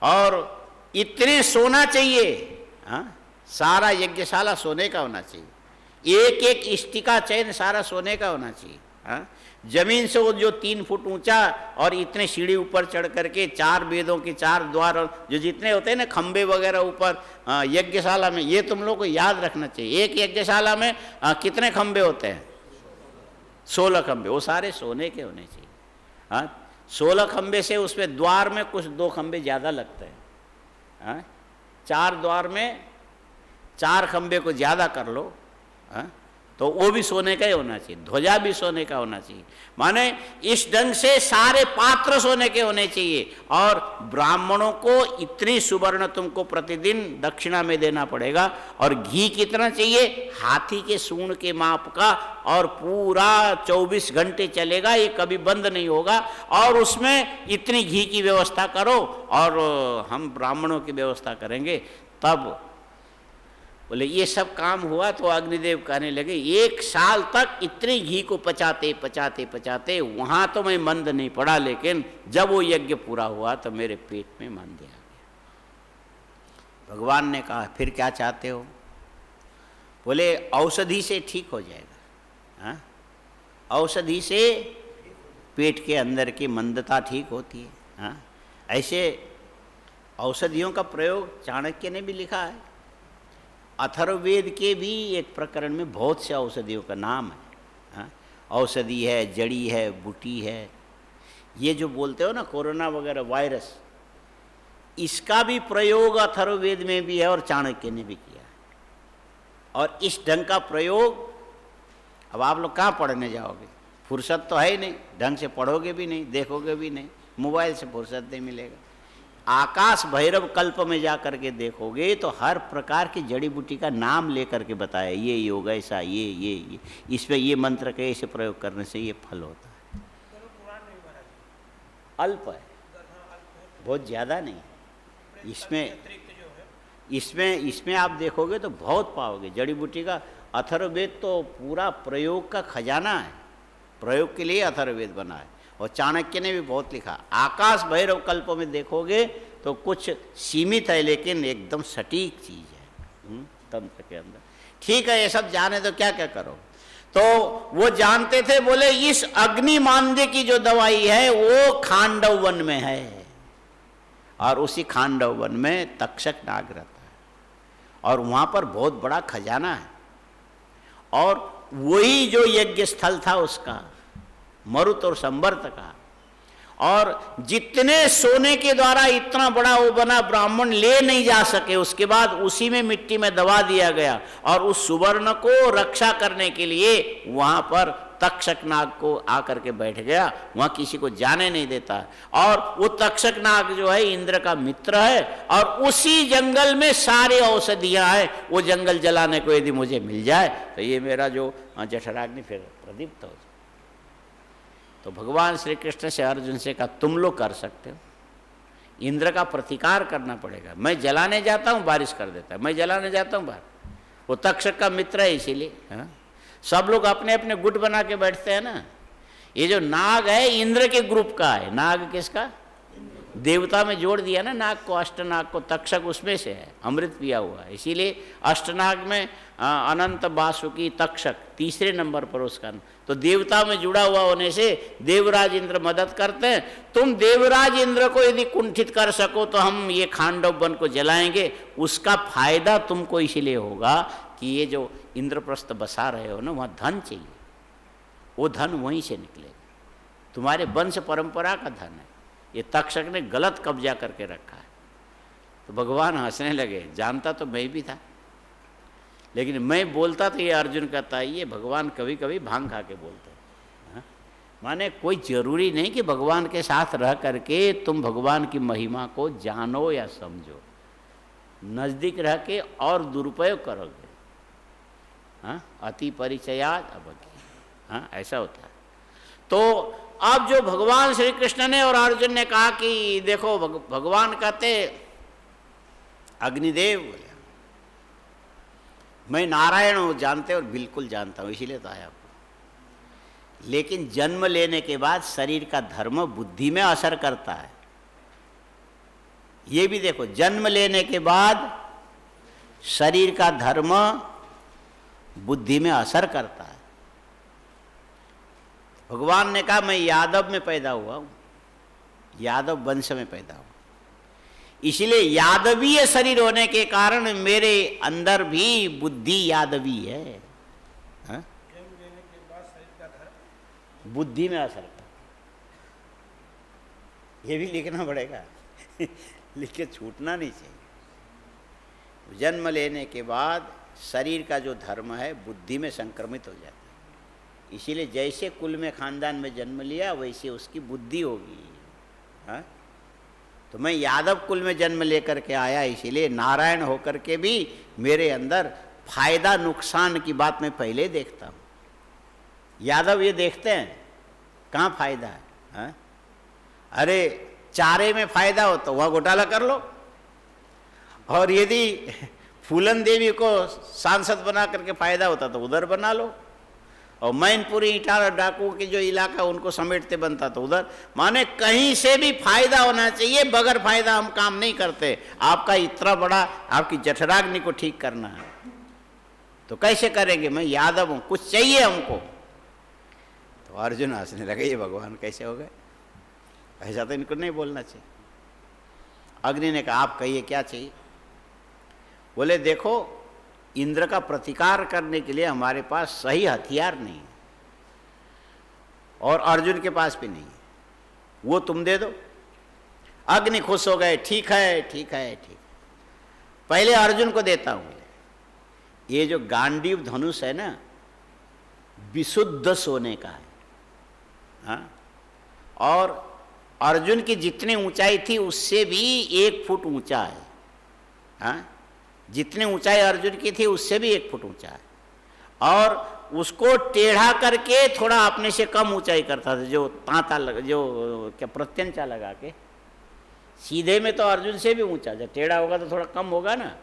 और इतने सोना चाहिए। हाँ, सारा यज्ञशाला सोने का होना चाहिए, एक एक इष्टिका चयन सारा सोने का होना चाहिए। हाँ, जमीन से वो जो 3 फुट ऊंचा और इतने सीढ़ी ऊपर चढ़ करके 4 वेदों के 4 द्वार और जो जितने होते हैं ना खंबे वगैरह ऊपर यज्ञशाला में, ये तुम लोग को याद रखना चाहिए। एक यज्ञशाला में कितने खंबे होते हैं? 16 खंबे, वो सारे सोने के होने चाहिए। हाँ, 16 खंबे से उसमें द्वार में कुछ 2 खंबे ज़्यादा लगते हैं। हाँ, 4 द्वार में 4 खंबे को ज़्यादा कर लो। हाँ, तो वो भी सोने का ही होना चाहिए, ध्वजा भी सोने का होना चाहिए। माने इस ढंग से सारे पात्र सोने के होने चाहिए। और ब्राह्मणों को इतनी सुवर्ण तुमको प्रतिदिन दक्षिणा में देना पड़ेगा। और घी कितना चाहिए? हाथी के सूंड के माप का, और पूरा 24 घंटे चलेगा, ये कभी बंद नहीं होगा। और उसमें इतनी घी की व्यवस्था करो, और हम ब्राह्मणों की व्यवस्था करेंगे। तब बोले ये सब काम हुआ तो अग्निदेव कहने लगे 1 साल तक इतनी घी को पचाते पचाते पचाते वहाँ तो मैं मंद नहीं पड़ा, लेकिन जब वो यज्ञ पूरा हुआ तो मेरे पेट में मंद आ गया। भगवान ने कहा फिर क्या चाहते हो? बोले औषधि से ठीक हो जाएगा। हाँ, औषधि से पेट के अंदर की मंदता ठीक होती है। हाँ, ऐसे औषधियों का प्रयोग चाणक्य ने भी लिखा है। अथर्ववेद के भी एक प्रकरण में बहुत से औषधियों का नाम है। हाँ, औषधि है, जड़ी है, बूटी है। ये जो बोलते हो ना कोरोना वगैरह वायरस, इसका भी प्रयोग अथर्ववेद में भी है और चाणक्य ने भी किया है। और इस ढंग का प्रयोग अब आप लोग कहाँ पढ़ने जाओगे, फुर्सत तो है ही नहीं, ढंग से पढ़ोगे भी नहीं, देखोगे भी नहीं, मोबाइल से फुर्सत नहीं मिलेगा। आकाश भैरव कल्प में जा करके देखोगे तो हर प्रकार की जड़ी बूटी का नाम लेकर के बताया, ये योग ऐसा, ये इसमें ये मंत्र के ऐसे प्रयोग करने से ये फल होता है। पुराण में भी महाराज अल्प है, बहुत ज़्यादा नहीं है इसमें। अतिरिक्त जो है इसमें आप देखोगे तो बहुत पाओगे जड़ी बूटी का। अथर्ववेद तो पूरा प्रयोग का खजाना है, प्रयोग के लिए अथर्ववेद बना है। और चाणक्य ने भी बहुत लिखा। आकाश भैरव कल्प में देखोगे तो कुछ सीमित है लेकिन एकदम सटीक चीज़ है तंत्र के अंदर। ठीक है, ये सब जाने तो क्या क्या करो। तो वो जानते थे, बोले इस अग्नि मांद्य की जो दवाई है वो खांडव वन में है, और उसी खांडव वन में तक्षक नाग रहता है, और वहाँ पर बहुत बड़ा खजाना है। और वही जो यज्ञ स्थल था उसका, मरुत और संवर्त का, और जितने सोने के द्वारा इतना बड़ा वो बना ब्राह्मण ले नहीं जा सके, उसके बाद उसी में मिट्टी में दबा दिया गया। और उस सुवर्ण को रक्षा करने के लिए वहाँ पर तक्षक नाग को आकर के बैठ गया, वहाँ किसी को जाने नहीं देता। और वो तक्षक नाग जो है इंद्र का मित्र है, और उसी जंगल में सारी औषधियाँ हैं। वो जंगल जलाने को यदि मुझे मिल जाए तो ये मेरा जो जठराग्नि फिर प्रदीप्त हो जाए। तो भगवान श्री कृष्ण से अर्जुन से कहा, तुम लोग कर सकते हो, इंद्र का प्रतिकार करना पड़ेगा। मैं जलाने जाता हूँ बारिश कर देता है, मैं जलाने जाता हूँ बाहर। वो तक्षक का मित्र है इसीलिए, है? सब लोग अपने अपने गुट बना के बैठते हैं ना। ये जो नाग है इंद्र के ग्रुप का है। नाग किसका? देवता में जोड़ दिया ना नाग को, अष्टनाग को। तक्षक उसमें से है, अमृत पिया हुआ है, इसीलिए अष्टनाग में अनंत वासुकी तक्षक तीसरे नंबर पर उसका। तो देवता में जुड़ा हुआ होने से देवराज इंद्र मदद करते हैं। तुम देवराज इंद्र को यदि कुंठित कर सको तो हम ये खांडव वन को जलाएंगे। उसका फायदा तुमको इसीलिए होगा कि ये जो इंद्रप्रस्थ बसा रहे हो ना, वहाँ धन चाहिए, वो धन वहीं से निकलेगा, तुम्हारे वंश परंपरा का धन है। ये तक्षक ने गलत कब्जा करके रखा है। तो भगवान हंसने लगे, जानता तो मैं भी था, लेकिन मैं बोलता तो ये अर्जुन कहता है ये भगवान कभी कभी भांग खा के बोलते हैं। माने कोई जरूरी नहीं कि भगवान के साथ रह करके तुम भगवान की महिमा को जानो या समझो, नज़दीक रह के और दुरुपयोग करोगे। हाँ, अति परिचयाद अबकी, हाँ ऐसा होता है। तो अब जो भगवान श्री कृष्ण ने और अर्जुन ने कहा कि देखो भगवान कहते अग्निदेव, बोले मैं नारायण हूँ, जानते और बिल्कुल जानता हूँ, इसीलिए तो आया आपको। लेकिन जन्म लेने के बाद शरीर का धर्म बुद्धि में असर करता है। ये भी देखो, जन्म लेने के बाद शरीर का धर्म बुद्धि में असर करता है। भगवान ने कहा मैं यादव में पैदा हुआ हूँ, यादव वंश में पैदा हुआ, इसलिए यादवीय शरीर होने के कारण मेरे अंदर भी बुद्धि यादवी है। हाँ? जन्म लेने के बाद शरीर का धर्म बुद्धि में असर करता, ये भी लिखना पड़ेगा लिख के छूटना नहीं चाहिए। जन्म लेने के बाद शरीर का जो धर्म है बुद्धि में संक्रमित हो जाता है। इसीलिए जैसे कुल में खानदान में जन्म लिया वैसे उसकी बुद्धि होगी। हाँ, तो मैं यादव कुल में जन्म लेकर के आया, इसीलिए नारायण होकर के भी मेरे अंदर फायदा नुकसान की बात मैं पहले देखता हूँ। यादव ये देखते हैं कहाँ फायदा है। हाँ? अरे चारे में फायदा हो तो वहाँ घोटाला कर लो, और यदि फूलन देवी को सांसद बना करके फायदा होता तो उधर बना लो, और मैनपुरी इटारा डाकू के जो इलाका उनको समेटते बनता तो उधर। माने कहीं से भी फायदा होना चाहिए, बगैर फायदा हम काम नहीं करते। आपका इतना बड़ा आपकी जठराग्नि को ठीक करना है तो कैसे करेंगे? मैं यादव हूँ, कुछ चाहिए हमको। तो अर्जुन हंसने लगे, ये भगवान कैसे हो गए, ऐसा तो इनको नहीं बोलना चाहिए। अग्नि ने कहा आप कहिए क्या चाहिए? बोले देखो इंद्र का प्रतिकार करने के लिए हमारे पास सही हथियार नहीं है, और अर्जुन के पास भी नहीं है, वो तुम दे दो। अग्नि खुश हो गए, ठीक है ठीक है ठीक, पहले अर्जुन को देता हूँ। ये जो गांडीव धनुष है ना, विशुद्ध सोने का है। हाँ? और अर्जुन की जितनी ऊंचाई थी उससे भी 1 फुट ऊंचा है। हाँ? जितनी ऊंचाई अर्जुन की थी उससे भी 1 फुट ऊंचा है। और उसको टेढ़ा करके थोड़ा अपने से कम ऊंचाई करता था, जो तांता लगा, जो क्या प्रत्यंचा लगा के। सीधे में तो अर्जुन से भी ऊंचा, जब टेढ़ा होगा तो थोड़ा कम होगा ना।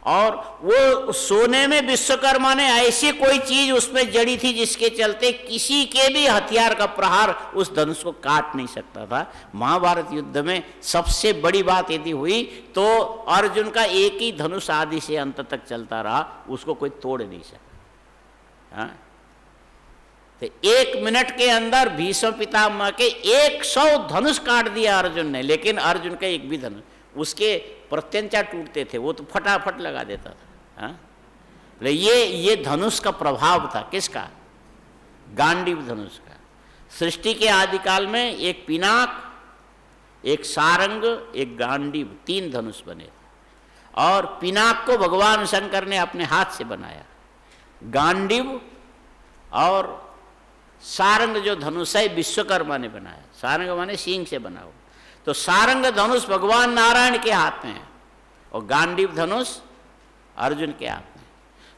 और वो सोने में विश्वकर्मा ने ऐसी कोई चीज उसमें जड़ी थी जिसके चलते किसी के भी हथियार का प्रहार उस धनुष को काट नहीं सकता था। महाभारत युद्ध में सबसे बड़ी बात यदि हुई तो अर्जुन का एक ही धनुष आदि से अंत तक चलता रहा, उसको कोई तोड़ नहीं सका। हाँ? तो 1 मिनट के अंदर भीष्म पितामह के 100 धनुष काट दिया अर्जुन ने, लेकिन अर्जुन का एक भी धनुष, उसके प्रत्यंचा टूटते थे, वो तो फटाफट लगा देता था। हाँ? ये धनुष का प्रभाव था, किसका? गांडीव धनुष का। सृष्टि के आदिकाल में एक पिनाक, एक सारंग, एक गांडीव, 3 धनुष बने थे। और पिनाक को भगवान शंकर ने अपने हाथ से बनाया। गांडीव और सारंग जो धनुष है विश्वकर्मा ने बनाया। सारंग माने सींग से बना हुआ। तो सारंग धनुष भगवान नारायण के हाथ में है और गांडीव धनुष अर्जुन के हाथ में।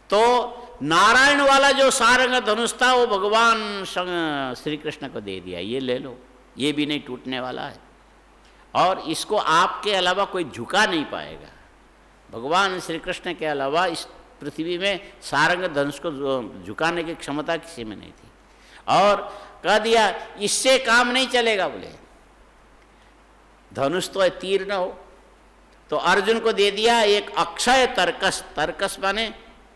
तो नारायण वाला जो सारंग धनुष था वो भगवान श्री कृष्ण को दे दिया, ये ले लो, ये भी नहीं टूटने वाला है और इसको आपके अलावा कोई झुका नहीं पाएगा। भगवान श्री कृष्ण के अलावा इस पृथ्वी में सारंग धनुष को झुकाने की क्षमता किसी में नहीं थी। और कह दिया इससे काम नहीं चलेगा, बोले धनुष तो है, तीर न हो। तो अर्जुन को दे दिया एक अक्षय तर्कस। तर्कस माने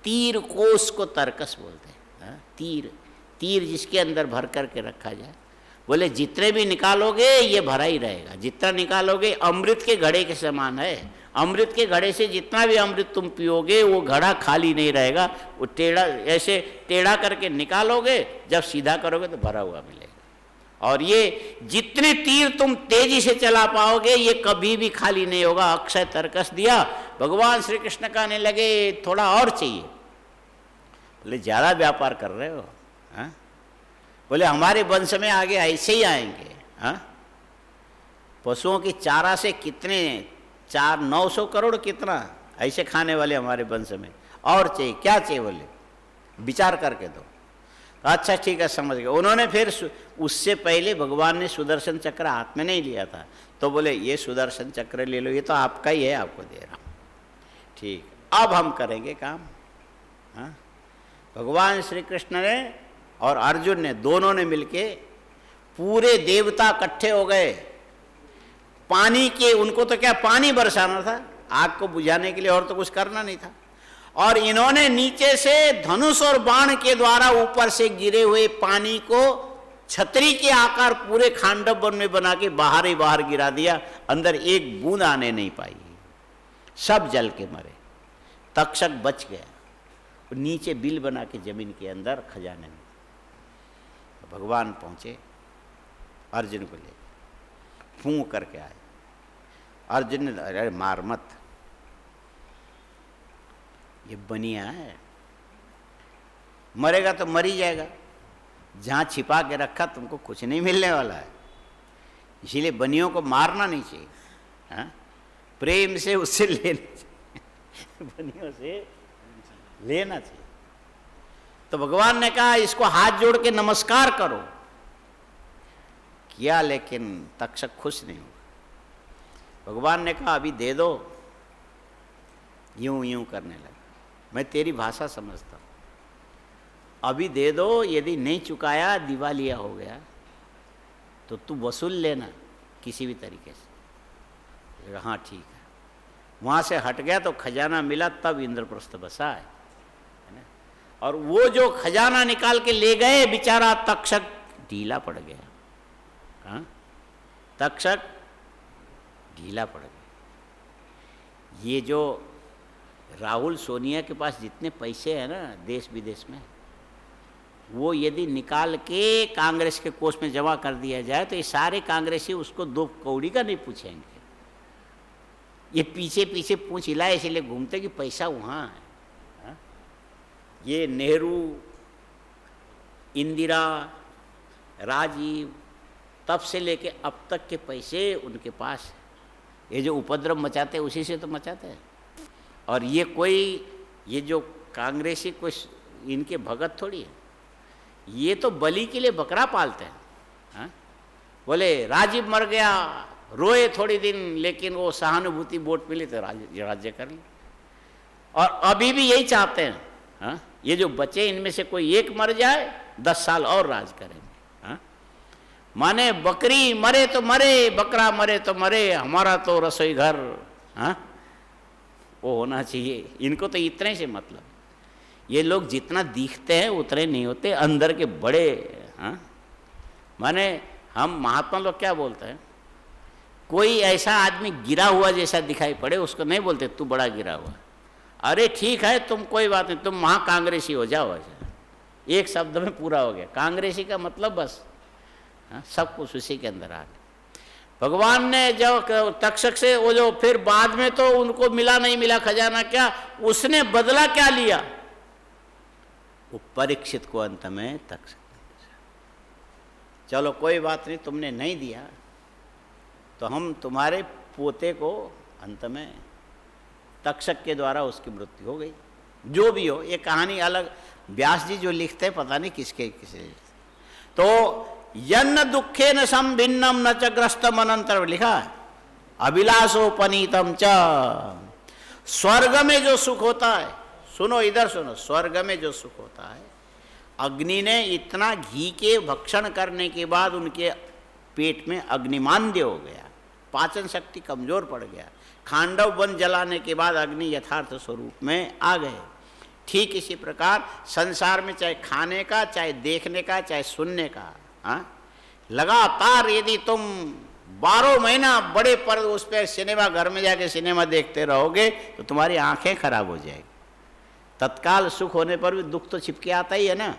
तीर कोष को तर्कस बोलते हैं। तीर, तीर जिसके अंदर भर करके रखा जाए। बोले जितने भी निकालोगे ये भरा ही रहेगा, जितना निकालोगे अमृत के घड़े के समान है। अमृत के घड़े से जितना भी अमृत तुम पियोगे वो घड़ा खाली नहीं रहेगा। वो टेढ़ा, ऐसे टेढ़ा करके निकालोगे, जब सीधा करोगे तो भरा हुआ मिलेगा। और ये जितने तीर तुम तेजी से चला पाओगे ये कभी भी खाली नहीं होगा। अक्षय तर्कस दिया। भगवान श्री कृष्ण कहने लगे थोड़ा और चाहिए। बोले ज़्यादा व्यापार कर रहे हो। हाँ? बोले हमारे वंश में आगे ऐसे ही आएंगे। हाँ? पशुओं की चारा से कितने 900 करोड़ कितना ऐसे खाने वाले हमारे वंश में। और चाहिए, क्या चाहिए? बोले विचार करके दो। अच्छा ठीक है, समझ गए। उन्होंने फिर उससे पहले भगवान ने सुदर्शन चक्र हाथ में नहीं लिया था, तो बोले ये सुदर्शन चक्र ले लो, ये तो आपका ही है, आपको दे रहा हूँ। ठीक, अब हम करेंगे काम। हाँ? भगवान श्री कृष्ण ने और अर्जुन ने, दोनों ने मिलके, पूरे देवता इकट्ठे हो गए। पानी के, उनको तो क्या पानी बरसाना था आग को बुझाने के लिए, और तो कुछ करना नहीं था। और इन्होंने नीचे से धनुष और बाण के द्वारा ऊपर से गिरे हुए पानी को छतरी के आकार पूरे खांडव वन में बना के बाहर ही बाहर गिरा दिया। अंदर एक बूंद आने नहीं पाई, सब जल के मरे। तक्षक बच गया, नीचे बिल बना के जमीन के अंदर खजाने में। तो भगवान पहुंचे, अर्जुन को ले फूंक करके आए। अर्जुन ने, अरे मार मत, ये बनिया है, मरेगा तो मर ही जाएगा। जहाँ छिपा के रखा तुमको कुछ नहीं मिलने वाला है, इसीलिए बनियों को मारना नहीं चाहिए। हाँ? प्रेम से उससे लेना चाहिए, बनियों से लेना चाहिए। तो भगवान ने कहा इसको हाथ जोड़ के नमस्कार करो। किया, लेकिन तक्षक खुश नहीं हुआ। भगवान ने कहा अभी दे दो। यूं यूं करने लगा, मैं तेरी भाषा समझता हूँ, अभी दे दो, यदि नहीं चुकाया दिवालिया हो गया तो तू वसूल लेना किसी भी तरीके से। हाँ ठीक है। वहाँ से हट गया तो खजाना मिला, तब इंद्रप्रस्थ बसा है ना। और वो जो खजाना निकाल के ले गए, बेचारा तक्षक ढीला पड़ गया। हाँ? तक्षक ढीला पड़ गया। ये जो राहुल सोनिया के पास जितने पैसे हैं ना देश विदेश में, वो यदि निकाल के कांग्रेस के कोष में जमा कर दिया जाए तो ये सारे कांग्रेसी उसको 2 कौड़ी का नहीं पूछेंगे। ये पीछे पीछे पूछ हिलाए इसलिए घूमते कि पैसा वहाँ है। हाँ? ये नेहरू इंदिरा, राजीव, तब से लेके अब तक के पैसे उनके पास है। ये जो उपद्रव मचाते हैं उसी से तो मचाते हैं। और ये जो कांग्रेसी कोई इनके भगत थोड़ी है, ये तो बलि के लिए बकरा पालते हैं। हाँ? बोले राजीव मर गया, रोए थोड़ी दिन, लेकिन वो सहानुभूति वोट मिली तो राज्य कर ली। और अभी भी यही चाहते हैं। हाँ? ये जो बचे इनमें से कोई एक मर जाए, 10 साल और राज करेंगे। हाँ? माने बकरी मरे तो मरे, बकरा मरे तो मरे, हमारा तो रसोई घर हाँ वो होना चाहिए। इनको तो इतने से मतलब। ये लोग जितना दिखते हैं उतने नहीं होते, अंदर के बड़े। हाँ? माने हम महात्मा लोग क्या बोलते हैं, कोई ऐसा आदमी गिरा हुआ जैसा दिखाई पड़े उसको नहीं बोलते तू बड़ा गिरा हुआ। अरे ठीक है, तुम कोई बात नहीं, तुम महा कांग्रेसी हो जाओ। ऐसा एक शब्द में पूरा हो गया। कांग्रेसी का मतलब बस सब कुछ उसी के अंदर आ गया। भगवान ने जब तक्षक से वो जो फिर बाद में तो उनको मिला नहीं मिला खजाना, क्या उसने बदला क्या लिया, वो परीक्षित को अंत में तक्षक। चलो कोई बात नहीं, तुमने नहीं दिया तो हम तुम्हारे पोते को अंत में तक्षक के द्वारा उसकी मृत्यु हो गई। जो भी हो, ये कहानी अलग व्यास जी जो लिखते हैं पता नहीं किसके किसे। तो यन्न दुखे न संभिन्नम न च ग्रस्तम अनंतर लिखा है, अभिलाषोपनीतम च। स्वर्ग में जो सुख होता है, सुनो इधर सुनो, स्वर्ग में जो सुख होता है, अग्नि ने इतना घी के भक्षण करने के बाद उनके पेट में अग्निमांद्य हो गया, पाचन शक्ति कमजोर पड़ गया, खांडव वन जलाने के बाद अग्नि यथार्थ स्वरूप में आ गए। ठीक इसी प्रकार संसार में चाहे खाने का, चाहे देखने का, चाहे सुनने का, लगातार यदि तुम 12 महीना बड़े पर उस पर सिनेमा घर में जाके सिनेमा देखते रहोगे तो तुम्हारी आंखें खराब हो जाएगी। तत्काल सुख होने पर भी दुख तो छिपके आता ही है ना।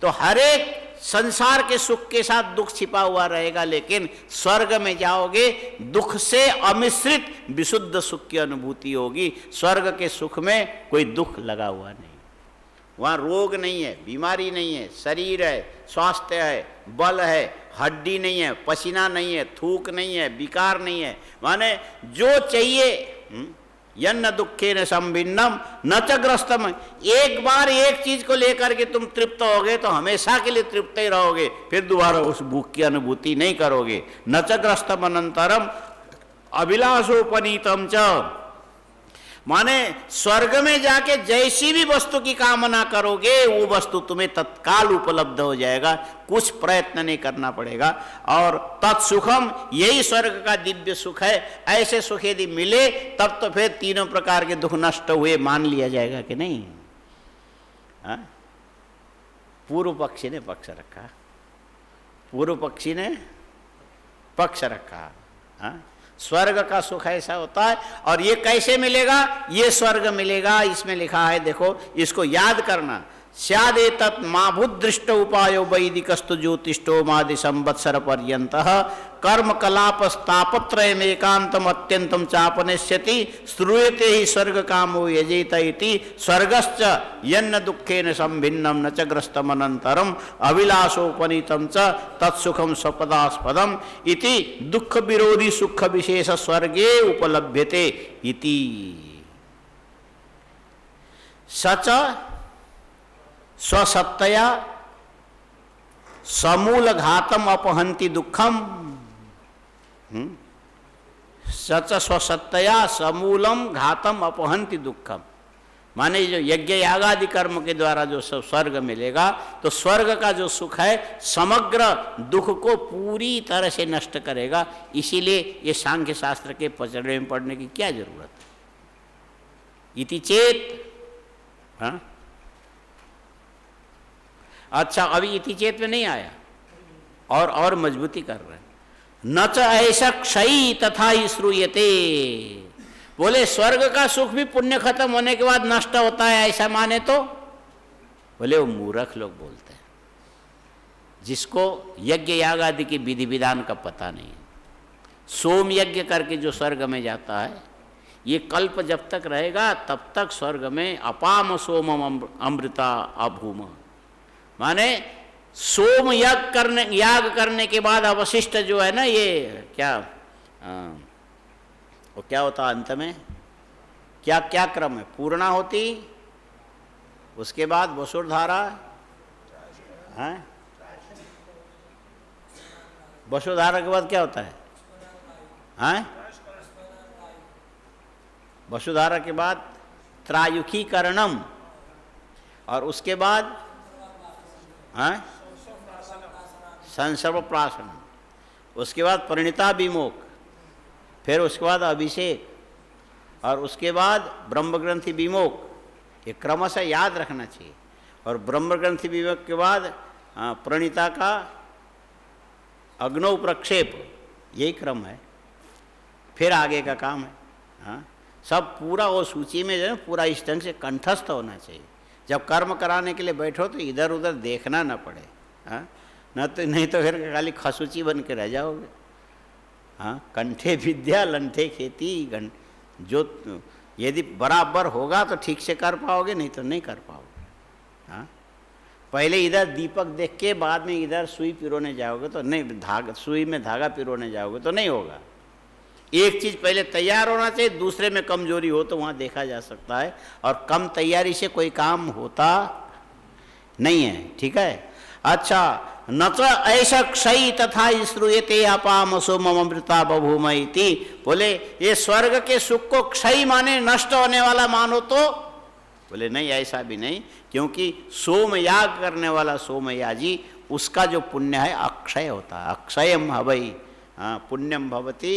तो हर एक संसार के सुख के साथ दुख छिपा हुआ रहेगा, लेकिन स्वर्ग में जाओगे दुख से अमिश्रित विशुद्ध सुख की अनुभूति होगी। स्वर्ग के सुख में कोई दुख लगा हुआ नहीं, वहाँ रोग नहीं है, बीमारी नहीं है, शरीर है, स्वास्थ्य है, बल है, हड्डी नहीं है, पसीना नहीं है, थूक नहीं है, विकार नहीं है। माने जो चाहिए, यन्न दुखे न संभिन्नम न च ग्रस्तम। एक बार एक चीज को लेकर के तुम तृप्त होगे तो हमेशा के लिए तृप्त ही रहोगे, फिर दोबारा उस भूख की अनुभूति नहीं करोगे। न च ग्रस्तम अनंतरम अभिलाषोपनीतम च। माने स्वर्ग में जाके जैसी भी वस्तु की कामना करोगे वो वस्तु तुम्हें तत्काल उपलब्ध हो जाएगा, कुछ प्रयत्न नहीं करना पड़ेगा। और तत्सुखम, यही स्वर्ग का दिव्य सुख है। ऐसे सुख यदि मिले तब तो फिर तीनों प्रकार के दुख नष्ट हुए मान लिया जाएगा कि नहीं। पूर्व पक्षी ने पक्ष रखा, पूर्व पक्षी ने पक्ष रखा। स्वर्ग का सुख ऐसा होता है। और ये कैसे मिलेगा, ये स्वर्ग मिलेगा, इसमें लिखा है, देखो इसको याद करना। स्यादेतत् माभुदृष्ट उपायो वैदिकस्तु ज्योतिष्ठो मादि संवत्सर पर्यंतः कर्म कलापस्तापत्रयम् एकांतम अत्यंतम चापनेष्यति श्रूयते ही स्वर्ग कामो यजेत इति स्वर्गश्च यन्न दुखेन संभिन्नम न च ग्रस्तम अनंतरम अभिलाषोपनीतम च तत्सुखम स्वपदास्पदम इति दुख विरोधी सुख विशेष स्वर्गे उपलभ्यते इति। सच स्वसत्तया समूल घातम अपहंति दुखम। सच स्वसत्तया समूलम घातम अपहंति दुखम। माने जो यज्ञ यागादि कर्म के द्वारा जो स्वर्ग मिलेगा, तो स्वर्ग का जो सुख है समग्र दुख को पूरी तरह से नष्ट करेगा। इसीलिए ये सांख्य शास्त्र के पचड़े में पढ़ने की क्या जरूरत है। इति चेत, हाँ अच्छा, अभी इति चेत में नहीं आया, और मजबूती कर रहे हैं। न च ऐसा क्षयी तथा ही श्रूयते। बोले स्वर्ग का सुख भी पुण्य खत्म होने के बाद नष्ट होता है, ऐसा माने तो बोले वो मूर्ख लोग बोलते हैं, जिसको यज्ञ याग आदि की विधि विधान का पता नहीं है। सोम यज्ञ करके जो स्वर्ग में जाता है, ये कल्प जब तक रहेगा तब तक स्वर्ग में अपाम सोमम अमृता अभूम। माने याग करने के बाद अवशिष्ट जो है ना, ये क्या वो क्या होता अंत में, क्या क्या क्रम है? पूर्णा होती, उसके बाद वसुधारा है, वसुधारा के बाद क्या होता है? हैं? वसुधारा के बाद त्रायुखीकरणम, और उसके बाद हैं संसर्वप्राशनम, उसके बाद परिणिता विमोक, फिर उसके बाद अभिषेक, और उसके बाद ब्रह्मग्रंथि विमोक। ये क्रमशः याद रखना चाहिए। और ब्रह्मग्रंथि विमोक के बाद प्रणिता का अग्नौ प्रक्षेप, यही क्रम है, फिर आगे का काम है। हाँ, सब पूरा वो सूची में जो है पूरा इस ढंग से कंठस्थ होना चाहिए। जब कर्म कराने के लिए बैठो तो इधर उधर देखना ना पड़े। हाँ, नहीं तो फिर खाली खसूची बन के रह जाओगे। हाँ, कंठे विद्या लंठे खेती, जो यदि बराबर होगा तो ठीक से कर पाओगे, नहीं तो नहीं कर पाओगे। हाँ, पहले इधर दीपक देख के बाद में इधर सुई पिरोने जाओगे तो नहीं, सुई में धागा पिरोने जाओगे तो नहीं होगा। एक चीज़ पहले तैयार होना चाहिए, दूसरे में कमजोरी हो तो वहाँ देखा जा सकता है, और कम तैयारी से कोई काम होता नहीं है। ठीक है। अच्छा, न च ऐसा क्षय तथा श्रूयते अपामसो मम अमृता बभूमयति। बोले ये स्वर्ग के सुख को क्षय माने नष्ट होने वाला मानो तो? बोले नहीं, ऐसा भी नहीं, क्योंकि सोमयाग करने वाला सोमयाजी, उसका जो पुण्य है अक्षय होता है। अक्षयम हवई पुण्यम भवति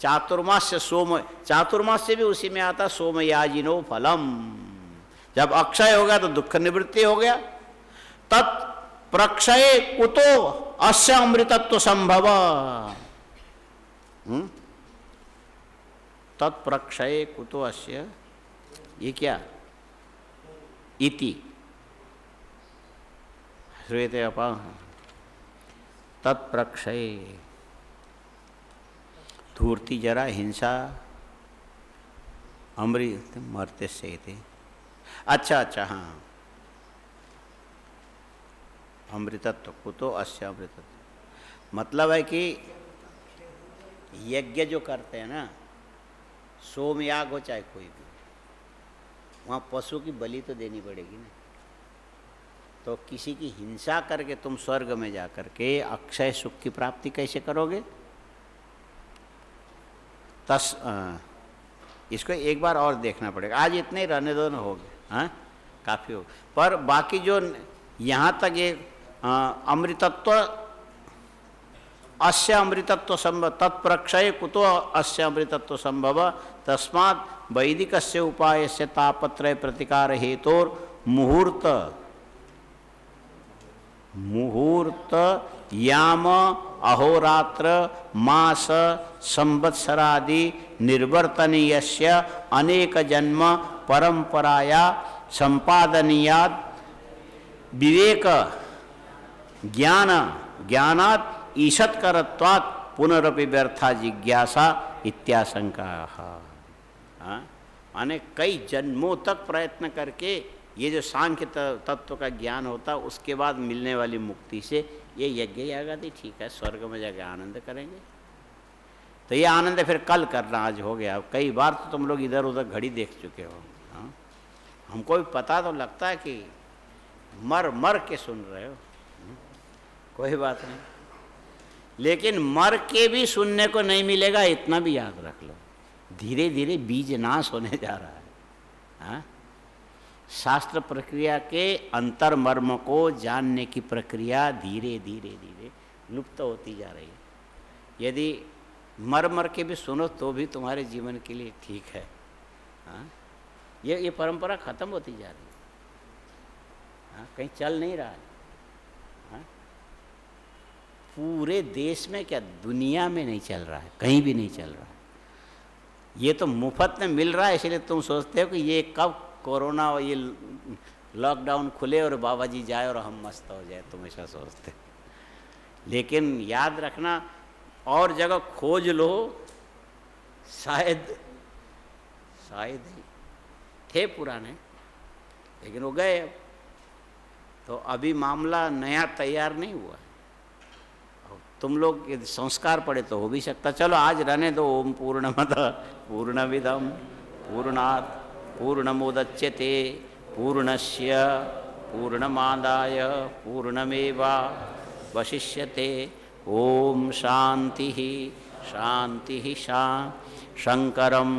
चातुर्मास्य सोम, चातुर्मास्य भी उसी में आता, सोमयाजिनो फलम। जब अक्षय होगा तो दुख निवृत्ति हो गया। तत् प्रक्षय कुतो अस्य अमृतत्व संभव। तत्प्रक्षय कुतो अस्य, ये क्या? इति श्रूयते अपा तत्प्रक्षय, धूर्ति जरा हिंसा अमृत मरते से थे। अच्छा, हाँ, अमृतत्व कुतो अस्य अमृतत्व, मतलब है कि यज्ञ जो करते हैं ना, सोमयाग हो चाहे कोई भी, वहाँ पशु की बलि तो देनी पड़ेगी ना। तो किसी की हिंसा करके तुम स्वर्ग में जा करके अक्षय सुख की प्राप्ति कैसे करोगे? इसको एक बार और देखना पड़ेगा। आज इतने ही रहने दो, हो गए, हाँ, काफ़ी हो। पर बाकी जो यहाँ तक ये अमृतत्व अस्य अमृतत्व संभव, तत्प्रक्षय कुतो अस्य अमृतत्व संभव, तस्मात् वैदिकस्य उपायस्य तापत्रय प्रतिकार हेतोर मुहूर्त याम अहोरात्र मास संवत्सरादि निर्वर्तनीयस्य अनेक जन्म परंपराया संपादनीयाद विवेक ज्ञानात् ईशत्करत्वात् पुनरपि व्यर्था जिज्ञासा इत्याशंका। माने कई जन्मों तक प्रयत्न करके ये जो सांख्य तत्व का ज्ञान होता, उसके बाद मिलने वाली मुक्ति से ये यज्ञ यागादि ठीक है, स्वर्ग में जाकर आनंद करेंगे। तो ये आनंद फिर कल करना, आज हो गया। कई बार तो तुम लोग इधर उधर घड़ी देख चुके हो। हाँ, हमको भी पता तो लगता है कि मर मर के सुन रहे हो, कोई बात नहीं, लेकिन मर के भी सुनने को नहीं मिलेगा, इतना भी याद रख लो। धीरे धीरे बीज नाश होने जा रहा है। हाँ? शास्त्र प्रक्रिया के अंतर मर्म को जानने की प्रक्रिया धीरे धीरे धीरे लुप्त होती जा रही है। यदि मर मर के भी सुनो तो भी तुम्हारे जीवन के लिए ठीक है। हाँ? ये परंपरा खत्म होती जा रही है। हाँ? कहीं चल नहीं रहा है। हाँ? पूरे देश में क्या, दुनिया में नहीं चल रहा है, कहीं भी नहीं चल रहा है। ये तो मुफ्त में मिल रहा है, इसलिए तुम सोचते हो कि ये कब कोरोना और ये लॉकडाउन खुले और बाबा जी जाए और हम मस्त हो जाए, तुम ऐसा सोचते। लेकिन याद रखना, और जगह खोज लो, शायद थे पुराने, लेकिन वो गए अब। तो अभी मामला नया तैयार नहीं हुआ है। तुम लोग यदि संस्कार पड़े तो हो भी सकता। चलो आज रहने दो। ओम पूर्णमदः पूर्णमिदं पूर्णात् पूर्णमुदच्यते पूर्णस्य पूर्णमादाय पूर्णमेवावशिष्यते। ओम शांति शांति शंकरं